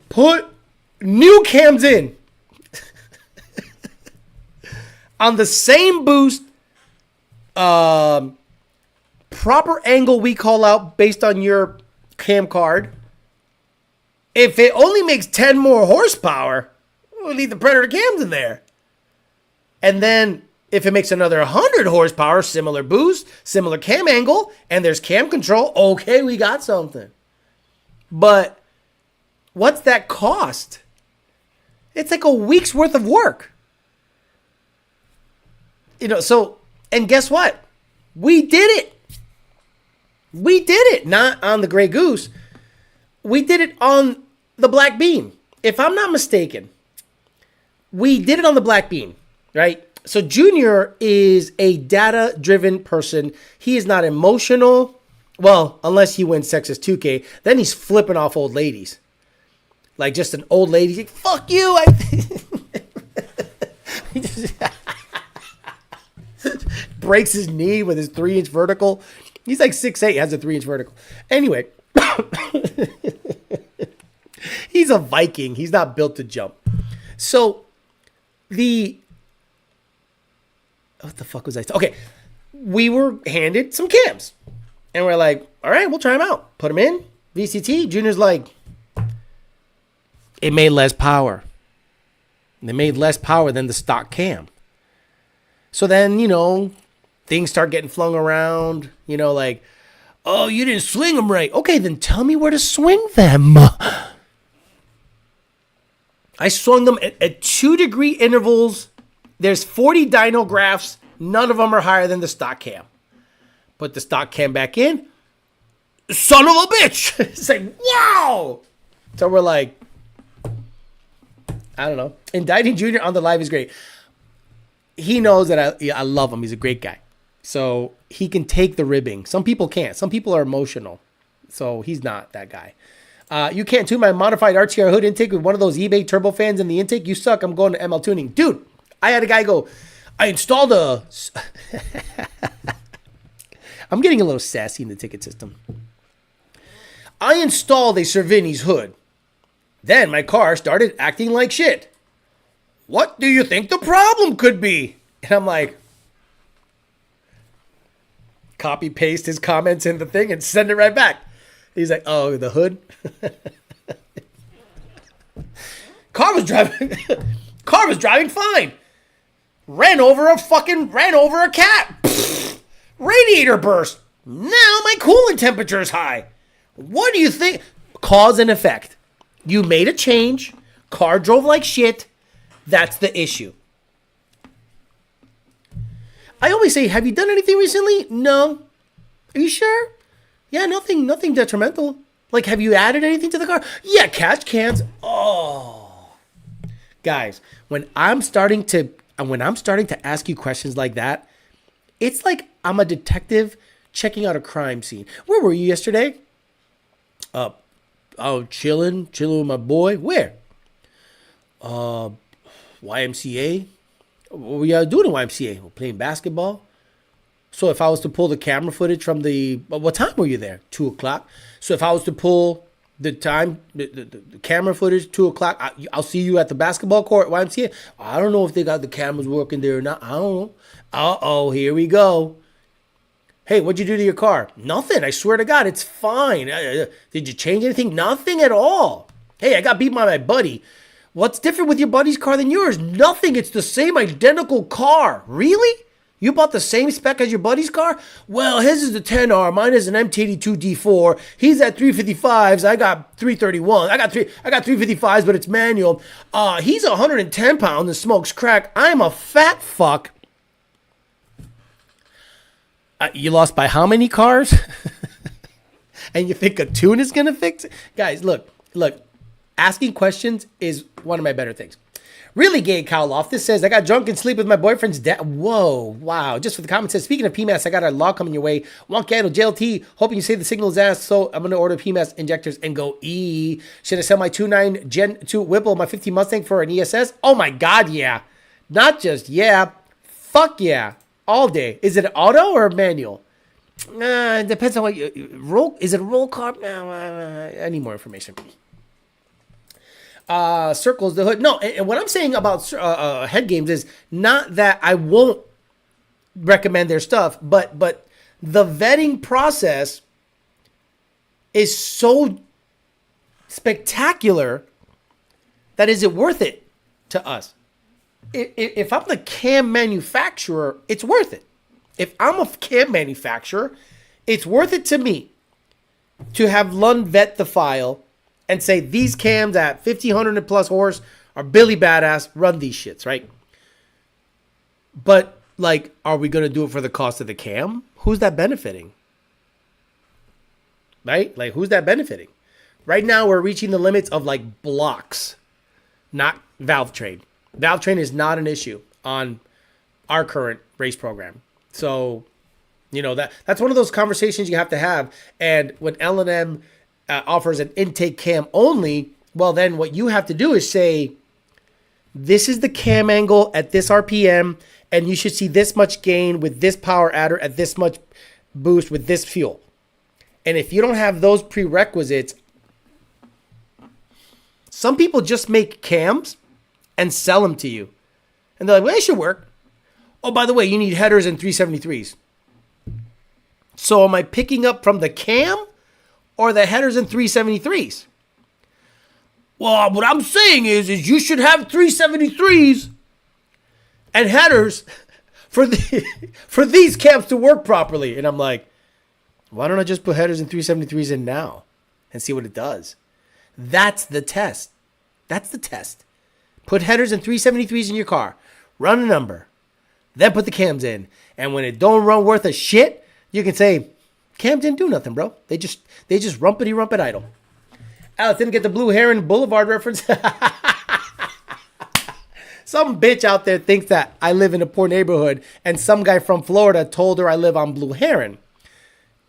Put new cams in on the same boost, proper angle we call out based on your cam card. If it only makes 10 more horsepower, we'll leave the Predator cams in there. And then if it makes another 100 horsepower, similar boost, similar cam angle, and there's cam control, okay, we got something. But what's that cost? It's like a week's worth of work. So, and guess what? We did it. We did it. Not on the Grey Goose. We did it on the Black Bean. If I'm not mistaken, we did it on the Black Bean, right? So Junior is a data-driven person. He is not emotional. Well, unless he wins Texas 2K, then he's flipping off old ladies. Like just an old lady. He's like, fuck you. He just breaks his knee with his 3-inch vertical. He's like 6'8", has a 3-inch vertical. Anyway, he's a Viking. He's not built to jump. So what the fuck was I? Okay, we were handed some cams, and we're like, all right, we'll try them out. Put them in VCT. Junior's like, it made less power. They made less power than the stock cam. So then, things start getting flung around, like, oh, you didn't swing them right. Okay, then tell me where to swing them. I swung them at 2-degree intervals. There's 40 dyno graphs. None of them are higher than the stock cam. Put the stock cam back in. Son of a bitch. It's like, wow. So we're like, I don't know. Indicting Junior on the live is great. He knows that I love him. He's a great guy. So he can take the ribbing. Some people can't. Some people are emotional. So he's not that guy. You can't tune my modified RTR hood intake with one of those eBay turbo fans in the intake. You suck. I'm going to ML tuning. Dude, I had a guy go, I installed a... I'm getting a little sassy in the ticket system. I installed a Cervini's hood. Then my car started acting like shit. What do you think the problem could be? And I'm like, copy paste his comments in the thing and send it right back. He's like, oh, the hood? Car was driving fine. Ran over a cat. Pfft, radiator burst. Now my coolant temperature is high. What do you think? Cause and effect. You made a change. Car drove like shit. That's the issue. I always say, have you done anything recently? No. Are you sure? Yeah, nothing detrimental. Like, have you added anything to the car? Yeah, catch cans. Oh. Guys, when I'm starting to ask you questions like that, it's like I'm a detective checking out a crime scene. Where were you yesterday? Chilling with my boy. Where? YMCA. What were you doing at YMCA? We're playing basketball. So if I was to pull the camera footage from what time were you there? 2 o'clock. So if I was to pull the camera footage, 2 o'clock, I'll see you at the basketball court at YMCA. I don't know if they got the cameras working there or not. I don't know. Uh-oh, here we go. Hey, what'd you do to your car? Nothing. I swear to God, it's fine. Did you change anything? Nothing at all. Hey, I got beat by my buddy. What's different with your buddy's car than yours? Nothing. It's the same identical car. Really? You bought the same spec as your buddy's car? Well, his is the 10R. Mine is an MT82 D4. He's at 355s. I got 331. I got 355s, but it's manual. He's 110 pounds and smokes crack. I'm a fat fuck. You lost by how many cars? And you think a tune is going to fix it? Guys, look. Asking questions is one of my better things. Really Gay Kyle Loftus says, I got drunk and sleep with my boyfriend's dad. Whoa, wow. Just for the comment says, speaking of PMAS, I got a law coming your way. Wonky Idol, JLT, hoping you save the signal's ass. So I'm going to order PMAS injectors and go E. Should I sell my 2.9 Gen 2 Whipple, my 50 Mustang for an ESS? Oh my God, yeah. Not just yeah. Fuck yeah. All day. Is it auto or manual? It depends on what you roll. Is it a roll carb? No, I need more information. Circles the hood. No, and what I'm saying about head games is not that I won't recommend their stuff, but the vetting process is so spectacular that is it worth it to us? If I'm the cam manufacturer, it's worth it. If I'm a cam manufacturer, it's worth it to me to have Lund vet the file and say these cams at 1,500 plus horse are Billy badass, run these shits, right? But like, are we going to do it for the cost of the cam? Who's that benefiting? Right? Like, who's that benefiting? Right now, we're reaching the limits of like blocks, not valve train. Valve train is not an issue on our current race program. So, you know, that's one of those conversations you have to have. And when L&M offers an intake cam only, well, then what you have to do is say, this is the cam angle at this RPM, and you should see this much gain with this power adder at this much boost with this fuel. And if you don't have those prerequisites, some people just make cams and sell them to you. And they're like, well, it should work. Oh, by the way, you need headers and 373s. So am I picking up from the cam or the headers and 373s? Well, what I'm saying is you should have 373s and headers for these cams to work properly. And I'm like, why don't I just put headers and 373s in now and see what it does? That's the test. That's the test. Put headers and 373s in your car. Run a number. Then put the cams in. And when it don't run worth a shit, you can say, cams didn't do nothing, bro. They just rumpity idle. Alex didn't get the Blue Heron Boulevard reference. Some bitch out there thinks that I live in a poor neighborhood and some guy from Florida told her I live on Blue Heron.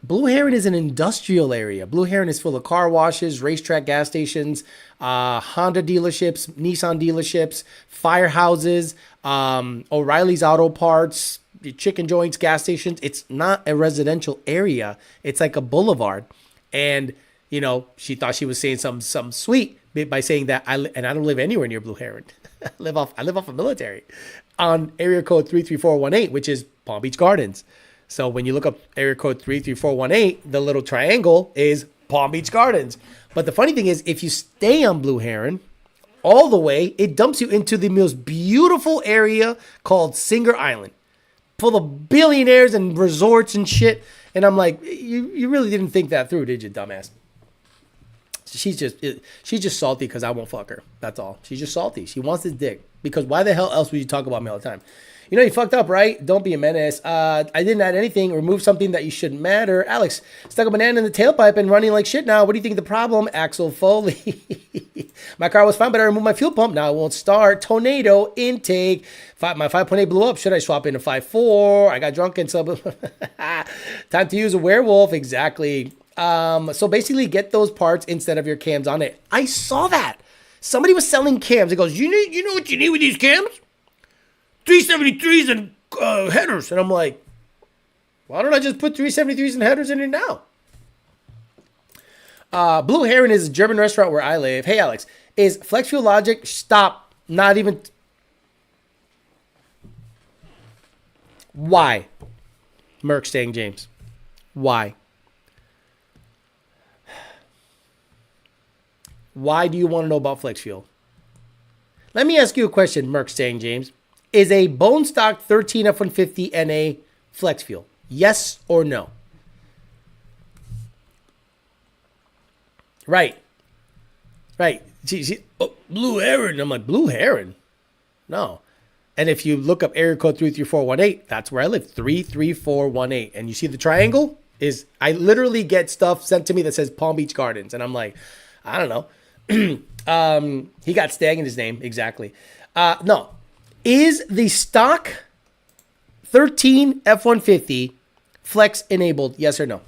Blue Heron is an industrial area. Blue Heron is full of car washes, racetrack gas stations, Honda dealerships, Nissan dealerships, firehouses, O'Reilly's Auto Parts, chicken joints, gas stations. It's not a residential area. It's like a boulevard. And, you know, she thought she was saying something sweet by saying that I don't live anywhere near Blue Heron. I live off a military on area code 33418, which is Palm Beach Gardens. So when you look up area code 33418, the little triangle is Palm Beach Gardens. But the funny thing is, if you stay on Blue Heron all the way, it dumps you into the most beautiful area called Singer Island, full of billionaires and resorts and shit. And I'm like, you really didn't think that through, did you, dumbass? She's just salty because I won't fuck her. That's all. She's just salty. She wants this dick. Because why the hell else would you talk about me all the time? You know, you fucked up, right? Don't be a menace. I didn't add anything. Remove something that you shouldn't matter. Alex, stuck a banana in the tailpipe and running like shit now. What do you think of the problem? Axel Foley. My car was fine, but I removed my fuel pump. Now it won't start. Tornado intake. My 5.8 blew up. Should I swap in a 5.4? I got drunk and sub. Time to use a werewolf. Exactly. So basically get those parts instead of your cams on it. I saw that. Somebody was selling cams. It goes, you know what you need with these cams? 373s and headers. And I'm like, why don't I just put 373s and headers in it now? Blue Heron is a German restaurant where I live. Hey, Alex, is Flex Fuel Logic? Stop. Not even. Why? Merc staying James. Why? Why do you want to know about Flex Fuel? Let me ask you a question, Merc St. James. Is a bone stock 13 F-150 NA flex fuel? Yes or no? Right. Oh, Blue Heron. I'm like, Blue Heron? No. And if you look up area code 33418, that's where I live, 33418. And you see the triangle? I literally get stuff sent to me that says Palm Beach Gardens. And I'm like, I don't know. He got Stag in his name. Exactly. No. Is the stock 13 F-150 flex enabled? Yes or no?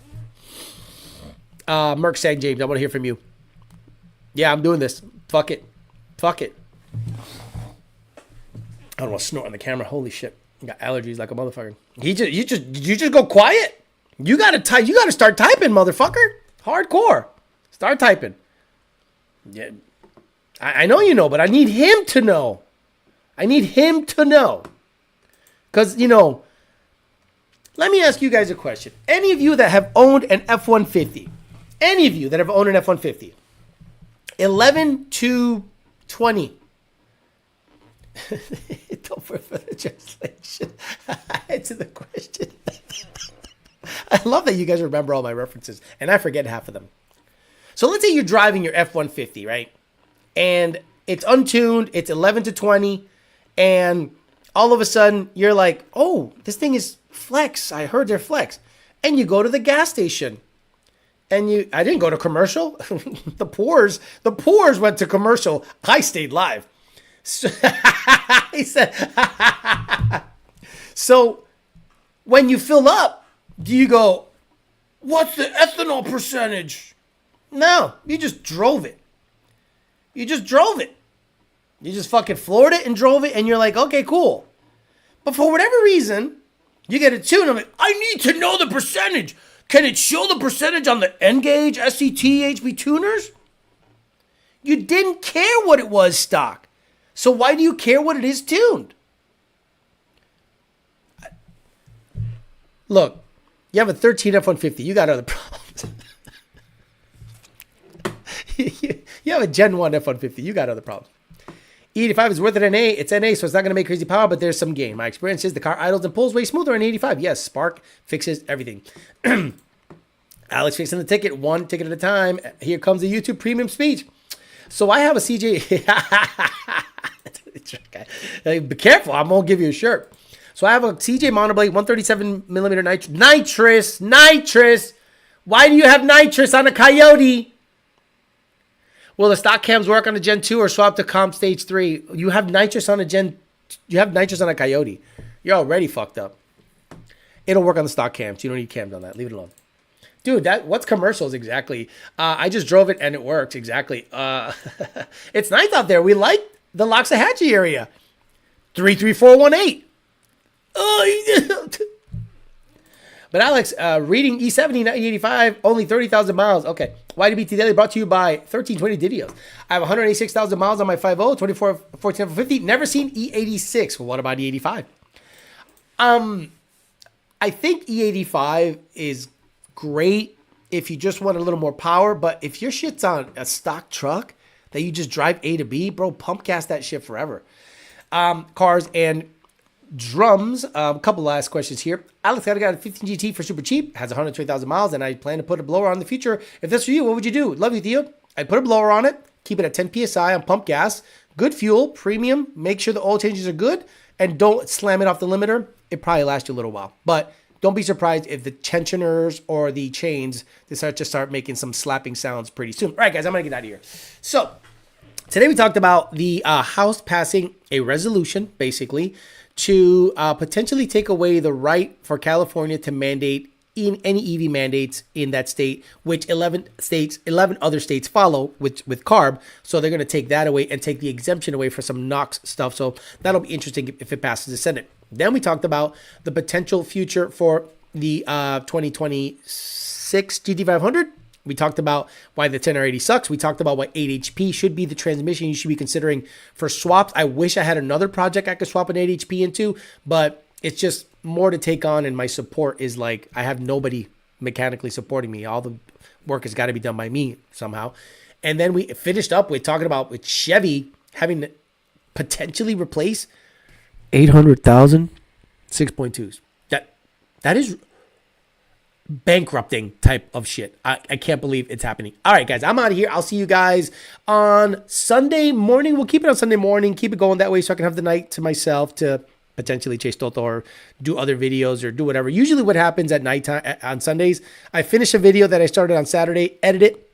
Merc St. James, I want to hear from you. Yeah, I'm doing this. Fuck it. I don't want to snort on the camera. Holy shit. I got allergies like a motherfucker. You just go quiet. You gotta start typing, motherfucker. Hardcore. Start typing. Yeah. I know you know, but I need him to know. Because, let me ask you guys a question. Any of you that have owned an F-150, 11 to 20. Don't prefer the translation. Answer the question. I love that you guys remember all my references, and I forget half of them. So let's say you're driving your F-150, right? And it's untuned, it's 11 to 20, and all of a sudden you're like, oh, this thing is flex. I heard they're flex. And you go to the gas station. And I didn't go to commercial. The poors went to commercial. I stayed live. So, he said, so when you fill up, do you go, what's the ethanol percentage? No, you just drove it. You just fucking floored it and drove it. And you're like, okay, cool. But for whatever reason, you get a tune. I'm like, I need to know the percentage. Can it show the percentage on the N-Gauge, SCT, HB tuners? You didn't care what it was stock. So why do you care what it is tuned? Look, you have a 13 F-150. You got other problems. You have a Gen 1 F-150. You got other problems. E85 is worth it NA. It's NA, so it's not going to make crazy power, but there's some gain. My experience is the car idles and pulls way smoother in 85. Yes, Spark fixes everything. Alex fixing the ticket, one ticket at a time. Here comes the YouTube premium speech. So I have a CJ. Be careful, I'm going to give you a shirt. So I have a CJ monoblade, 137 millimeter nitrous. Why do you have nitrous on a Coyote? Will the stock cams work on a Gen 2 or swap to comp stage 3? You have nitrous on a Coyote. You're already fucked up. It'll work on the stock cams. You don't need cams on that. Leave it alone. Dude, what's commercials exactly? I just drove it and it works exactly. It's nice out there. We like the Loxahatchee area. 33418. Oh, but Alex, reading E70 1985, only 30,000 miles. Okay. YDBT Daily brought to you by 1320 Didios. I have 186,000 miles on my 50, 24, 14, 50. Never seen E86. Well, what about E85? I think E85 is great if you just want a little more power, but if your shit's on a stock truck that you just drive A to B, bro, pump gas that shit forever. Cars and drums. A couple last questions here. Alex, I got a 15 GT for super cheap. Has 120,000 miles, and I plan to put a blower on in the future. If that's for you, what would you do? Love you, Theo. I'd put a blower on it, keep it at 10 PSI on pump gas. Good fuel, premium. Make sure the oil changes are good, and don't slam it off the limiter. It probably lasts you a little while. But don't be surprised if the tensioners or the chains decide to start making some slapping sounds pretty soon. All right, guys, I'm going to get out of here. So today we talked about the House passing a resolution, basically, to potentially take away the right for California to mandate in any EV mandates in that state, which 11 other states follow with CARB. So they're going to take that away and take the exemption away for some NOx stuff. So that'll be interesting if it passes the Senate. Then we talked about the potential future for the 2026 GT500. We talked about why the 10R80 sucks. We talked about why 8HP should be the transmission you should be considering for swaps. I wish I had another project I could swap an 8HP into, but it's just more to take on, and my support is like I have nobody mechanically supporting me. All the work has got to be done by me somehow. And then we finished up with talking about with Chevy having potentially replace 800,000 6.2s. That is bankrupting type of shit. I can't believe it's happening. All right, guys, I'm out of here. I'll see you guys on Sunday morning. We'll keep it on Sunday morning. Keep it going that way so I can have the night to myself to potentially chase Toto or do other videos or do whatever. Usually what happens at nighttime on Sundays, I finish a video that I started on Saturday, edit it,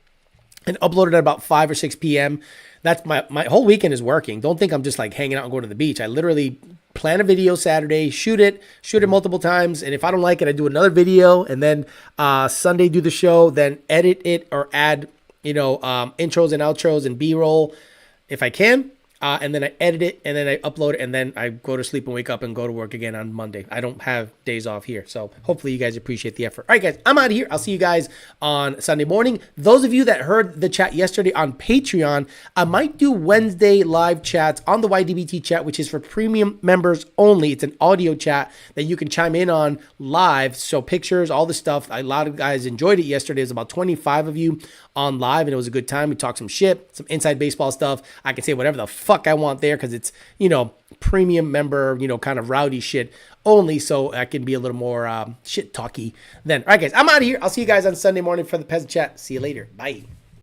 and upload it at about 5 or 6 p.m. That's my whole weekend is working. Don't think I'm just like hanging out and going to the beach. I literally plan a video Saturday, shoot it multiple times. And if I don't like it, I do another video. And then Sunday do the show, then edit it or add, intros and outros and B-roll if I can. And then I edit it and then I upload it and then I go to sleep and wake up and go to work again on Monday. I don't have days off here. So hopefully you guys appreciate the effort. All right, guys, I'm out of here. I'll see you guys on Sunday morning. Those of you that heard the chat yesterday on Patreon, I might do Wednesday live chats on the YDBT chat, which is for premium members only. It's an audio chat that you can chime in on live. So pictures, all the stuff. A lot of guys enjoyed it yesterday. It was about 25 of you on live and it was a good time. We talked some shit, some inside baseball stuff. I can say whatever the fuck I want there because it's, premium member, kind of rowdy shit only. So I can be a little more shit talky then. All right, guys, I'm out of here. I'll see you guys on Sunday morning for the Peasant Chat. See you later. Bye.